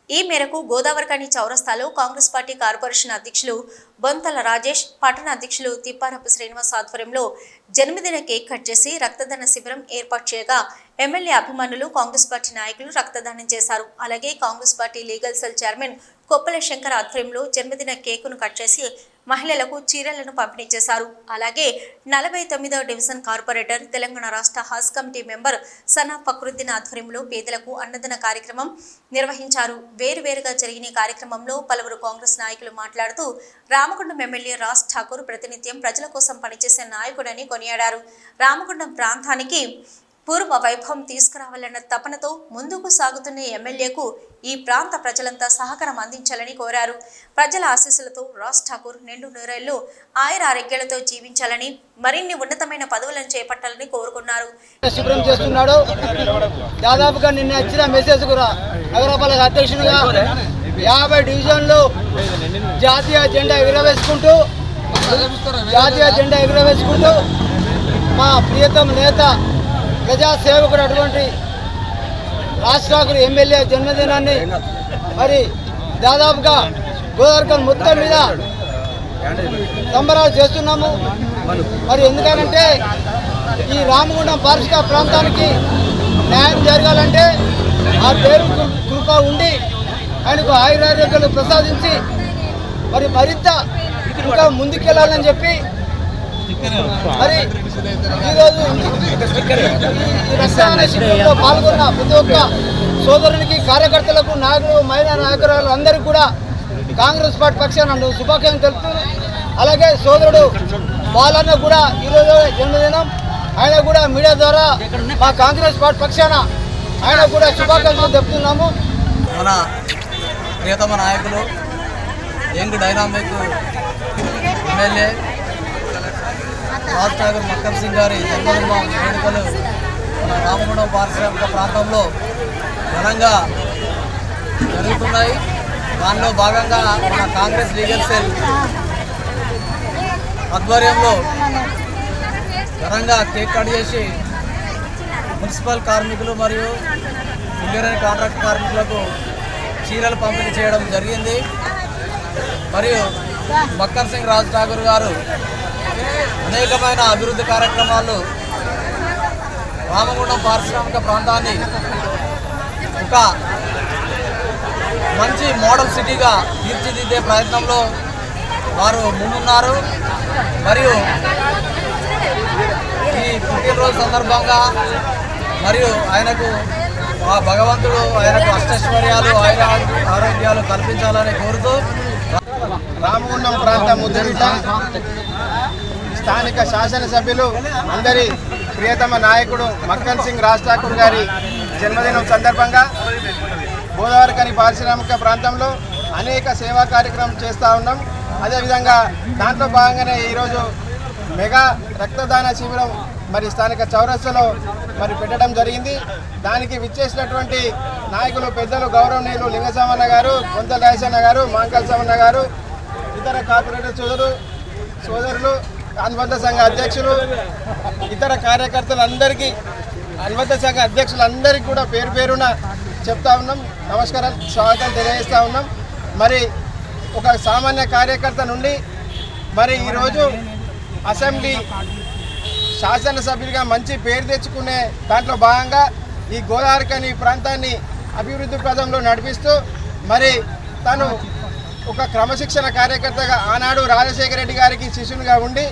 ఈ మేరకు గోదావరికని చౌరస్తాలో కాంగ్రెస్ పార్టీ కార్పొరేషన్ అధ్యక్షులు బొంతల రాజేష్, పట్టణ అధ్యక్షులు తిప్పారపు శ్రీనివాస్ ఆధ్వర్యంలో జన్మదిన కేక్ కట్ చేసి రక్తదాన శిబిరం ఏర్పాటు చేయగా ఎమ్మెల్యే అభిమానులు, కాంగ్రెస్ పార్టీ నాయకులు రక్తదానం చేశారు. అలాగే Congress party legal cell chairman Koppula Shankar ఆధ్వర్యంలో జన్మదిన కేకును కట్ చేసి మహిళలకు చీరలను పంపిణీ చేశారు. అలాగే 49వ డివిజన్ కార్పొరేటర్, తెలంగాణ రాష్ట్ర హజ్ కమిటీ మెంబర్ సనా ఫక్రుద్దీన్ ఆధ్వర్యంలో పేదలకు అన్నదాన కార్యక్రమం నిర్వహించారు. వేరువేరుగా జరిగిన కార్యక్రమంలో పలువురు కాంగ్రెస్ నాయకులు మాట్లాడుతూ రామగుండం ఎమ్మెల్యే రాజ్ ఠాకూర్ ప్రతినిత్యం ప్రజల కోసం పనిచేసే నాయకుడని కొనియాడారు. రామగుండం ప్రాంతానికి పూర్వ వైభవం తీసుకురావాలన్న తపనతో ముందుకు సాగుతున్న ఎమ్మెల్యేకు ఈ ప్రాంత ప్రజలంతా సహకారం అందించాలని కోరారు. ప్రజల ఆశీస్సులతో రాజ్ ఠాకూర్ నిండు నూరేళ్లు ఆయురారోగ్యాలతో జీవించాలని, మరిన్ని ఉన్నతమైన పదవులను చేపట్టాలని కోరుకున్నారు. శుభ్రం చేస్తున్నాడు. దాదాపుగా నిన్న ఇచ్చిన మెసేజ్ కూడా నగరపాలక అధ్యక్షుడిగా 50 డివిజన్లు జాతీయ జెండా ఎగురవేసుకుంటూ మా ప్రియతమ నేత, ప్రజాసేవకుడు అటువంటి రాజ్ ఠాకూర్ ఎమ్మెల్యే జన్మదినాన్ని మరి దాదాపుగా గోదావరికని మొత్తం మీద సంబరాలు చేస్తున్నాము. మరి ఎందుకనంటే ఈ రామగుండం పారిశ్రామిక ప్రాంతానికి న్యాయం జరగాలంటే ఆ పేరు కృప ఉండి ఆయనకు ఆయురారోగ్యాలు ప్రసాదించి మరి మరింత ఇంకా ముందుకెళ్ళాలని చెప్పి మరి ఈరోజు రక్తదాన శిబిరంలో పాల్గొన్న ప్రతి ఒక్క సోదరునికి, కార్యకర్తలకు, నాయకులు, మహిళా నాయకురాలు అందరికీ కూడా కాంగ్రెస్ పార్టీ పక్షాన శుభాకాంక్షలు తెలుపుతున్నాను. అలాగే సోదరుడు బాలన్న కూడా ఈరోజు జన్మదినం, ఆయన కూడా మీడియా ద్వారా మా కాంగ్రెస్ పార్టీ పక్షాన ఆయన కూడా శుభాకాంక్షలు తెలుపుతున్నాము. మన ప్రియతమ నాయకులు, young dynamic MLA Raj Thakur Makkan Singh గారి జన్మదిన వేడుకలు మన రామగుండం పారిశ్రామిక ప్రాంతంలో ఘనంగా జరుగుతున్నాయి. దానిలో భాగంగా మన కాంగ్రెస్ లీగల్ సెల్ ఆధ్వర్యంలో ఘనంగా కేక్ కట్ చేసి మున్సిపల్ కార్మికులు మరియు సింగరేణి కాంట్రాక్ట్ కార్మికులకు చీరలు పంపిణీ చేయడం జరిగింది. మరియు మక్కన్ సింగ్ రాజ్ ఠాకూర్ గారు అనేకమైన అభివృద్ధి కార్యక్రమాలు రామగుండం పారిశ్రామిక ప్రాంతాన్ని ఒక మంచి మోడల్ సిటీగా తీర్చిదిద్దే ప్రయత్నంలో వారు ముందున్నారు. మరియు ఈ పుట్టినరోజు సందర్భంగా మరియు ఆయనకు ఆ భగవంతుడు ఆయనకు అష్టైశ్వర్యాలు ఆరోగ్యాలు కల్పించాలని కోరుతూ రామగుండం ప్రాంత ముద్దుబిడ్డ స్థానిక శాసనసభ్యులు అందరి ప్రియతమ నాయకుడు మక్కన్ సింగ్ రాజ్ ఠాకూర్ గారి జన్మదినం సందర్భంగా గోదావరిఖని పారిశ్రామిక ప్రాంతంలో అనేక సేవా కార్యక్రమం చేస్తూ ఉన్నాం. అదేవిధంగా దాంట్లో భాగంగానే ఈరోజు మెగా రక్తదాన శిబిరం మరి స్థానిక చౌరస్తాలో మరి పెట్టడం జరిగింది. దానికి విచ్చేసినటువంటి నాయకులు పెద్దలు గౌరవనీయులు లింగసామన్న గారు, కొంతల రాజన్న గారు, మాంకల్ సామన్న గారు, ఇతర కార్పొరేటర్ సోదరులు, అనుబంధ సంఘ అధ్యక్షులు, ఇతర కార్యకర్తలందరికీ, అనుబంధ సంఘ అధ్యక్షులందరికీ కూడా పేరు పేరున చెప్తా ఉన్నాం, నమస్కారం, స్వాగతం తెలియజేస్తూ ఉన్నాం. మరి ఒక సామాన్య కార్యకర్త నుండి మరి ఈరోజు అసెంబ్లీ శాసనసభ్యులుగా మంచి పేరు తెచ్చుకునే దాంట్లో భాగంగా ఈ గోదావరిఖని ప్రాంతాన్ని అభివృద్ధి పదంలో నడిపిస్తూ మరి తను ఒక క్రమశిక్షణ కార్యకర్తగా ఆనాడు రాజశేఖర రెడ్డి గారికి శిష్యునిగా ఉండి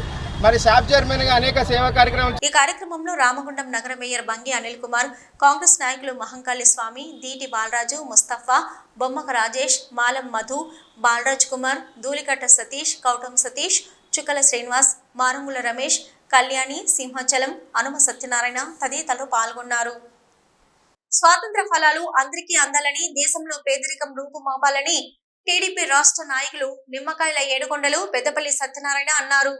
మరి శాప్ చైర్మన్గా అనేక సేవా కార్యక్రమాలు. ఈ కార్యక్రమంలో రామగుండం నగర మేయర్ బంగి అనిల్ కుమార్, కాంగ్రెస్ నాయకులు మహంకాళి స్వామి, దీటి బాలరాజు, ముస్తఫా, బొమ్మక రాజేష్, మాలం మధు, బాలరాజ్ కుమార్, ధూళికట్ట సతీష్, కౌటం సతీష్, చుక్కల శ్రీనివాస్, మారంగుల రమేష్, కళ్యాణి, సింహాచలం, అనుమ సత్యనారాయణ తదితరులు పాల్గొన్నారు. స్వాతంత్ర ఫలాలు అందరికీ అందాలని, దేశంలో పేదరికం రూపుమాపాలని టీడీపీ రాష్ట్ర నాయకులు నిమ్మకాయల ఏడుకొండలు పెద్దపల్లి సత్యనారాయణ అన్నారు.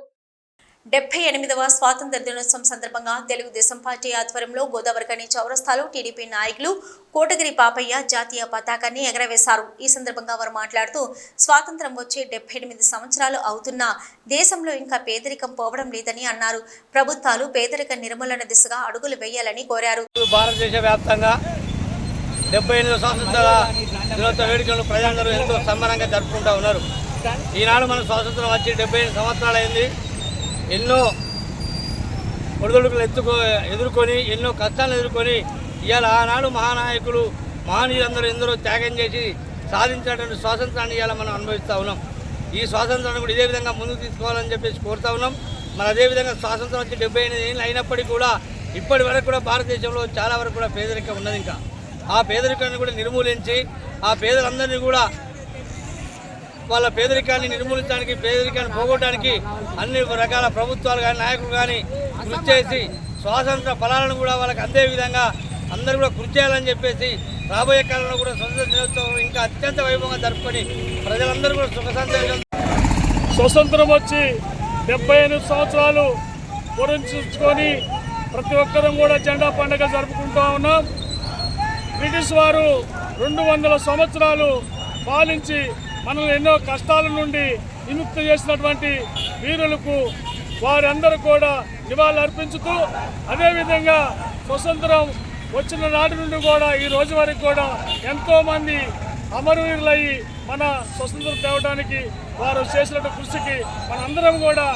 78వ స్వాతంత్ర దినోత్సవం సందర్భంగా తెలుగుదేశం పార్టీ ఆధ్వర్యంలో గోదావరిఖని చౌరస్తాలో టీడీపీ నాయకులు కోటగిరి పాపయ్య జాతీయ పతాకాన్ని ఎగరవేశారు. ఈ సందర్భంగా వారు మాట్లాడుతూ స్వాతంత్రం వచ్చి 78 సంవత్సరాలు అవుతున్నా దేశంలో ఇంకా పేదరికం పోవడం లేదని అన్నారు. ప్రభుత్వాలు పేదరిక నిర్మూలన దిశగా అడుగులు వేయాలని కోరారు. భారతదేశ వ్యాప్తంగా 78వ స్వాతంత్ర దినోత్సవ వేడుకలను ప్రజలందరూ ఎంతో సంబరంగా జరుపుకుంటూ ఉన్నారు. ఈనాడు మన స్వాతంత్రం వచ్చి 75 సంవత్సరాలు అయింది. ఎన్నో ఒడిదుడుకులు ఎదుర్కొని ఎన్నో కష్టాలను ఎదుర్కొని ఇవాళ ఆనాడు మహానాయకులు మహనీయులందరూ ఎందరో త్యాగం చేసి సాధించినటువంటి స్వాతంత్రాన్ని ఇవాళ మనం అనుభవిస్తూ ఉన్నాం. ఈ స్వాతంత్రాన్ని కూడా ఇదే విధంగా ముందుకు తీసుకోవాలని చెప్పేసి కోరుతా ఉన్నాం. మరి అదేవిధంగా స్వాతంత్రం వచ్చి 78 ఏళ్ళు అయినప్పటికీ కూడా ఇప్పటి వరకు కూడా భారతదేశంలో చాలా వరకు కూడా పేదరికం ఉన్నది. ఇంకా ఆ పేదరికాన్ని కూడా నిర్మూలించి ఆ పేదలందరినీ కూడా వాళ్ళ పేదరికాన్ని నిర్మూలించడానికి, పేదరికాన్ని పోగొట్టడానికి అన్ని రకాల ప్రభుత్వాలు కానీ నాయకులు కానీ కృషి చేసి స్వాతంత్ర ఫలాలను కూడా వాళ్ళకి అందే విధంగా అందరూ కూడా కృషి చేయాలని చెప్పేసి రాబోయే కాలంలో కూడా స్వతంత్ర దినోత్సవం ఇంకా అత్యంత వైభవంగా జరుపుకొని ప్రజలందరూ కూడా సుఖ సంతోషం. స్వతంత్రం వచ్చి 78 సంవత్సరాలు పూరించుకొని ప్రతి ఒక్కరం కూడా జెండా పండుగ జరుపుకుంటూ ఉన్నాం. బ్రిటిష్ వారు 200 సంవత్సరాలు పాలించి మనల్ని ఎన్నో కష్టాల నుండి విముక్తి చేసినటువంటి వీరులకు వారందరూ కూడా నివాళులు అర్పించుతూ అదేవిధంగా స్వతంత్రం వచ్చిన నాటి నుండి కూడా ఈ రోజు వరకు కూడా ఎంతోమంది అమరవీరులయ్యి మన స్వతంత్రం తేవడానికి వారు చేసినట్టు కృషికి మనందరం కూడా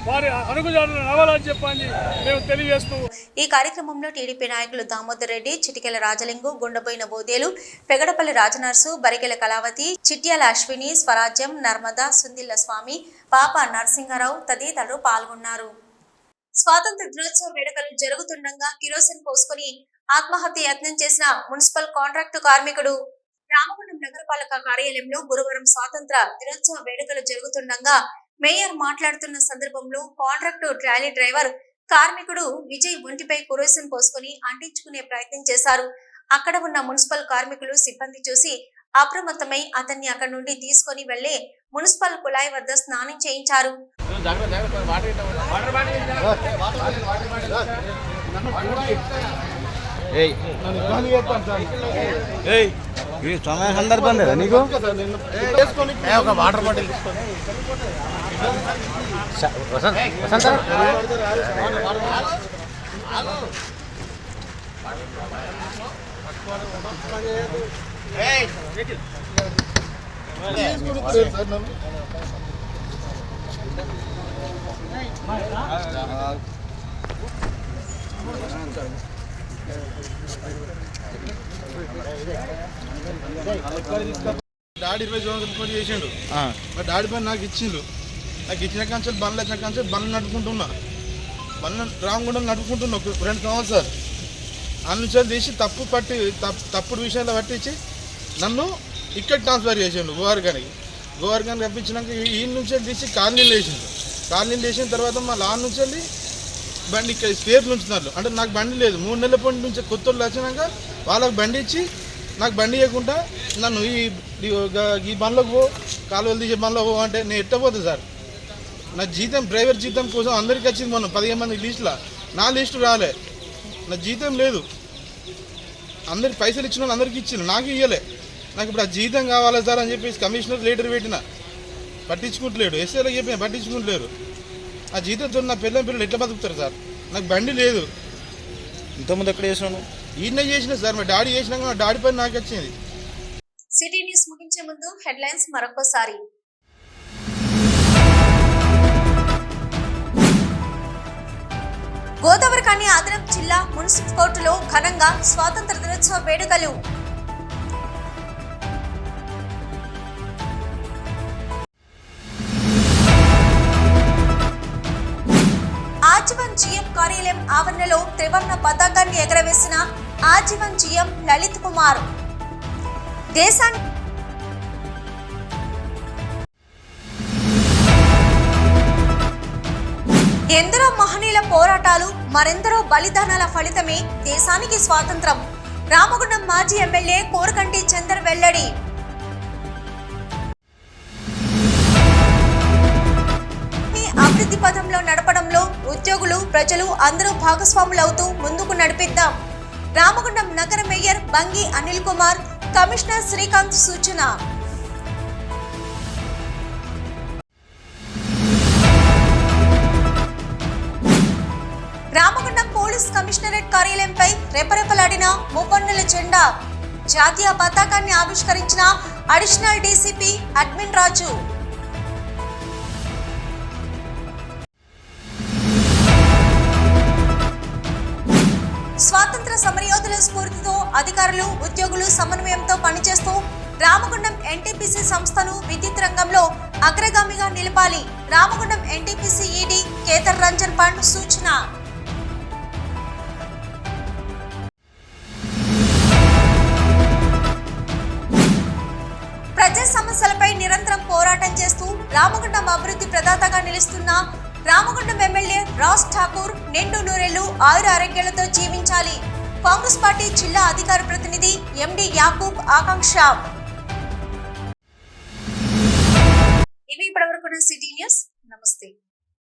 వారి అడుగుజాడలు నడవాలని చెప్పని మేము తెలియజేస్తూ ఈ కార్యక్రమంలో టీడీపీ నాయకులు దామోదర్ రెడ్డి, చిటికెల రాజలింగు, గుండబోయిన బోదేలు, పెగడపల్లి రాజనర్సు, బరికెల కళావతి, చిట్యాల అశ్విని, స్వరాజ్యం, నర్మదా, సుందిల్ల స్వామి, పాప నరసింహారావు తదితరులు పాల్గొన్నారు. స్వాతంత్ర దినోత్సవ వేడుకలు జరుగుతుండగా కిరోసిన్ పోసుకుని ఆత్మహత్య యత్నం చేసిన మున్సిపల్ కాంట్రాక్టు కార్మికుడు. రామగుండం నగరపాలక కార్యాలయంలో గురువారం స్వాతంత్ర దినోత్సవ వేడుకలు జరుగుతుండగా మేయర్ మాట్లాడుతున్న సందర్భంలో కాంట్రాక్టు ట్రాలీ డ్రైవర్ కార్మికుడు విజయ్ ఒంటిపై కిరోసిన్ పోసుకుని అంటించుకునే ప్రయత్నం చేశారు. అక్కడ ఉన్న మున్సిపల్ కార్మికులు సిబ్బంది చూసి అప్రమత్తమై అతన్ని అక్కడి నుండి తీసుకొని వెళ్లి మున్సిపల్ కుళాయి వద్ద స్నానం చేయించారు. సందర్భం లేదా నీకు ఒక వాటర్ బాటిల్ డాడీ 20 సంవత్సరాలు చేసిండు. మా డాడీ పని నాకు ఇచ్చిండు. నాకు ఇచ్చిన కాంచెలు బండ్లు వచ్చిన కాంచెలు బండ్లు నడుపుకుంటున్నా. బండ్లు రామగుండ నడుపుకుంటున్నా 2 సంవత్సరాలు. అందుచేత తీసి తప్పుడు విషయాలు పట్టించి నన్ను ఇక్కడ ట్రాన్స్ఫర్ చేసిండు గోవర్గానికి రప్పించినాక ఈ నుంచి తీసి కాలనీలు వేసిండు. కాలనీలు వేసిన తర్వాత మా లాన్ నుంచి వెళ్ళి బండి ఇక్కడ స్పేర్లు ఉంచుతున్నారు. అంటే నాకు బండి లేదు. 3 నెలల పొంటి నుంచి కొత్త వాళ్ళు వచ్చినాక వాళ్ళకి బండి ఇచ్చి నాకు బండి ఇవ్వకుండా నన్ను ఈ బండ్లోకి పో, కాలువలు తీసే బండ్లో పో అంటే నేను ఎట్టపోతుంది సార్. నా జీతం డ్రైవర్ జీతం కోసం అందరికీ వచ్చింది. మొన్న 15 మంది లిస్టులో నా లిస్టు రాలే. నా జీతం లేదు. అందరికి పైసలు ఇచ్చిన వాళ్ళు అందరికీ ఇచ్చిన, నాకు ఇవ్వలే. నాకు ఇప్పుడు ఆ జీతం కావాలా సార్ అని చెప్పేసి కమిషనర్ లెటర్ పెట్టిన, పట్టించుకుంటలేడు. ఎస్ఐలకు చెప్పిన, పట్టించుకుంటలేరు. ఆ జీతంతో నా పిల్లలు ఎట్లా బతుకుతారు సార్? నాకు బండి లేదు. ఇంతకుముందు ఎక్కడ చేసినాను? ఈయన చేసిన సార్. మా డాడీ చేసినాక మా డాడీ పని నాకు వచ్చింది. సిటీ న్యూస్ ముగించే ముందు హెడ్లైన్స్ మరొకసారి. గోదావరిఖని అదనపు జిల్లా మున్సిపల్ కోర్టులో ఘనంగా స్వాతంత్ర దినోత్సవ వేడుకలు. ఆజీవన్ జీఎం కార్యాలయం ఆవరణలో త్రివర్ణ పతాకాన్ని ఎగరవేసిన ఆజీవన్ జీఎం లలిత్ కుమార్. దేశానికి ఎందరో మహనీయుల పోరాటాలు, మరెందరో బలిదానాల ఫలితమే దేశానికి స్వాతంత్రం. రామగుండం మాజీ ఎమ్మెల్యే కోరకంటి చందర్ వెల్లడి. అభివృద్ధి పథంలో నడపడంలో ఉద్యోగులు, ప్రజలు అందరూ భాగస్వాములవుతూ ముందుకు నడిపిద్దాం. రామగుండం నగర మేయర్ బంగి అనిల్ కుమార్, కమిషనర్ శ్రీకాంత్ సూచన. రామగుండం పోలీస్ కమిషనరేట్ కార్యాలయంపై రెపరెపలాడిన మువ్వన్నెల జెండా. జాతీయ పతాకాన్ని ఆవిష్కరించిన అడిషనల్ డీసీపీ అడ్మిన్ రాజు. స్వాతంత్ర సమరయోధుల స్ఫూర్తితో అధికారులు, ఉద్యోగులు సమన్వయంతో పనిచేస్తూ రామగుండం ఎన్టీపీసీ సంస్థను విద్యుత్ రంగంలో అగ్రగామిగా నిలపాలి. రామగుండం ఎన్టీపీసీ ఈడీ కేతర్ రంజన్ పండ్ సూచన. ప్రజా సమస్యలపై నిరంతరం పోరాటం చేస్తూ రామగుండం అభివృద్ధి ప్రదాతగా నిలుస్తున్న రామగుండం ఎమ్మెల్యే రాజ్ ఠాకూర్ నిండు నూరేళ్లు ఆయుర ఆరోగ్యాలతో జీవించాలి. కాంగ్రెస్ పార్టీ జిల్లా అధికార ప్రతినిధి ఎండి యాకూబ్ ఆకాంక్ష. ఇవి ఇప్పటివరకు సిటీ న్యూస్. నమస్తే.